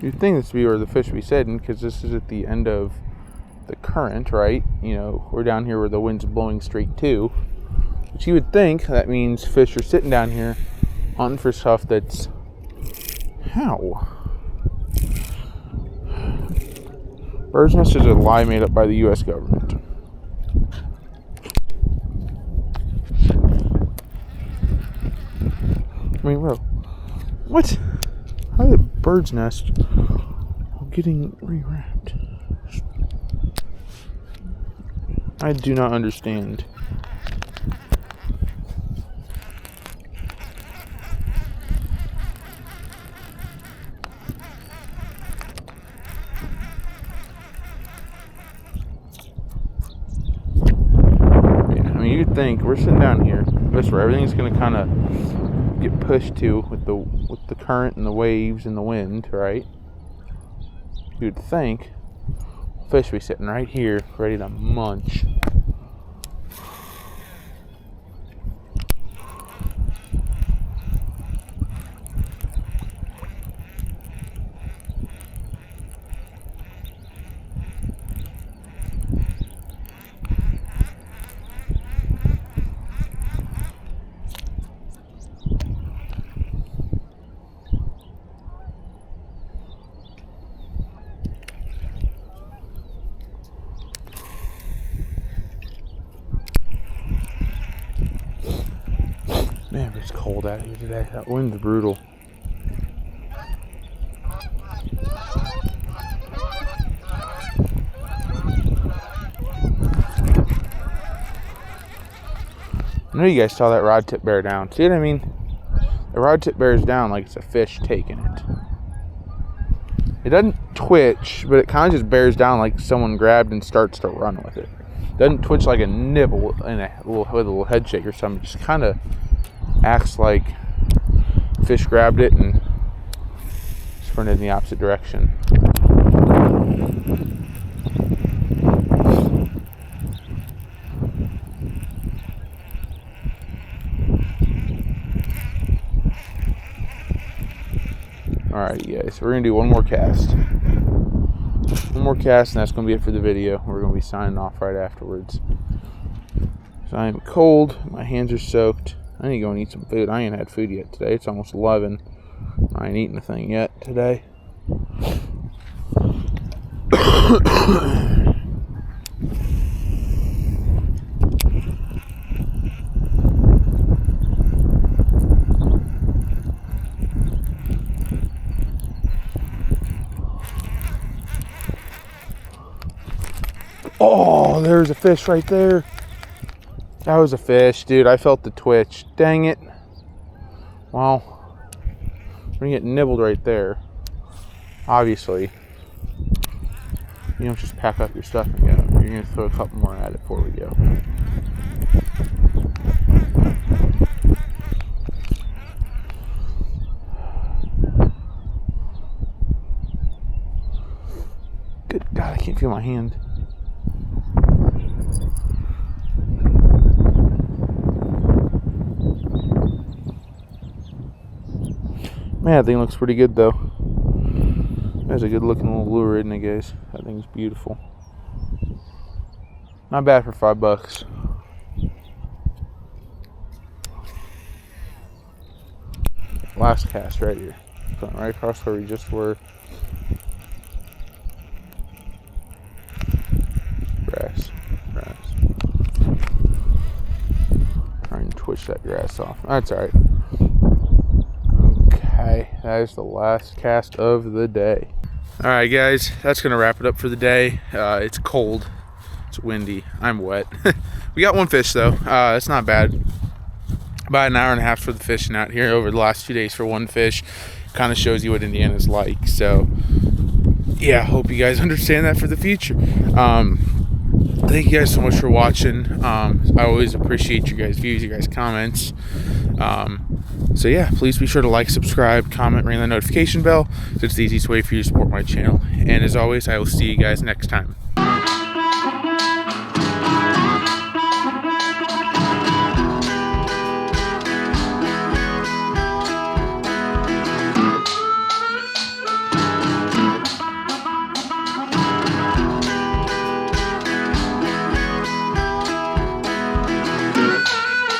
[SPEAKER 1] You'd think this would be where the fish would be sitting, because this is at the end of the current, right? You know, we're down here where the wind's blowing straight to. But you would think that means fish are sitting down here hunting for stuff that's... How? Bird's nest is a lie made up by the U.S. government. I mean, bro, what? How did a bird's nest getting rewrapped? I do not understand. Yeah, I mean, you'd think we're sitting down here. That's where everything's going to kind of get pushed to with the current and the waves and the wind, right? You'd think fish be sitting right here ready to munch. Man, it's cold out here today. That wind's brutal. I know you guys saw that rod tip bear down. See what I mean? The rod tip bears down like it's a fish taking it. It doesn't twitch, but it kind of just bears down like someone grabbed and starts to run with it. It doesn't twitch like a nibble and with a little head shake or something. It just kind of acts like fish grabbed it and sprinted in the opposite direction. Alright, guys, we're going to do one more cast. One more cast, and that's going to be it for the video. We're going to be signing off right afterwards. So I am cold. My hands are soaked. I need to go and eat some food. I ain't had food yet today. It's almost 11. I ain't eaten a thing yet today. Oh, there's a fish right there. That was a fish, dude. I felt the twitch. Dang it. Well, we're gonna get nibbled right there. Obviously. You don't just pack up your stuff and go. You're gonna throw a couple more at it before we go. Good God, I can't feel my hand. Man, that thing looks pretty good though. That's a good looking little lure, isn't it, guys? That thing's beautiful. Not bad for $5. Last cast right here. Going right across where we just were. Grass. Trying to twitch that grass off. That's alright. Okay, that is the last cast of the day. Alright guys, that's going to wrap it up for the day. It's cold. It's windy. I'm wet. We got one fish though. It's not bad. About an hour and a half for the fishing out here over the last 2 days for one fish. Kind of shows you what Indiana's like. So, yeah, hope you guys understand that for the future. Thank you guys so much for watching. I always appreciate your guys' views, your guys' comments. So yeah, please be sure to like, subscribe, comment, ring the notification bell. It's the easiest way for you to support my channel. And as always, I will see you guys next time.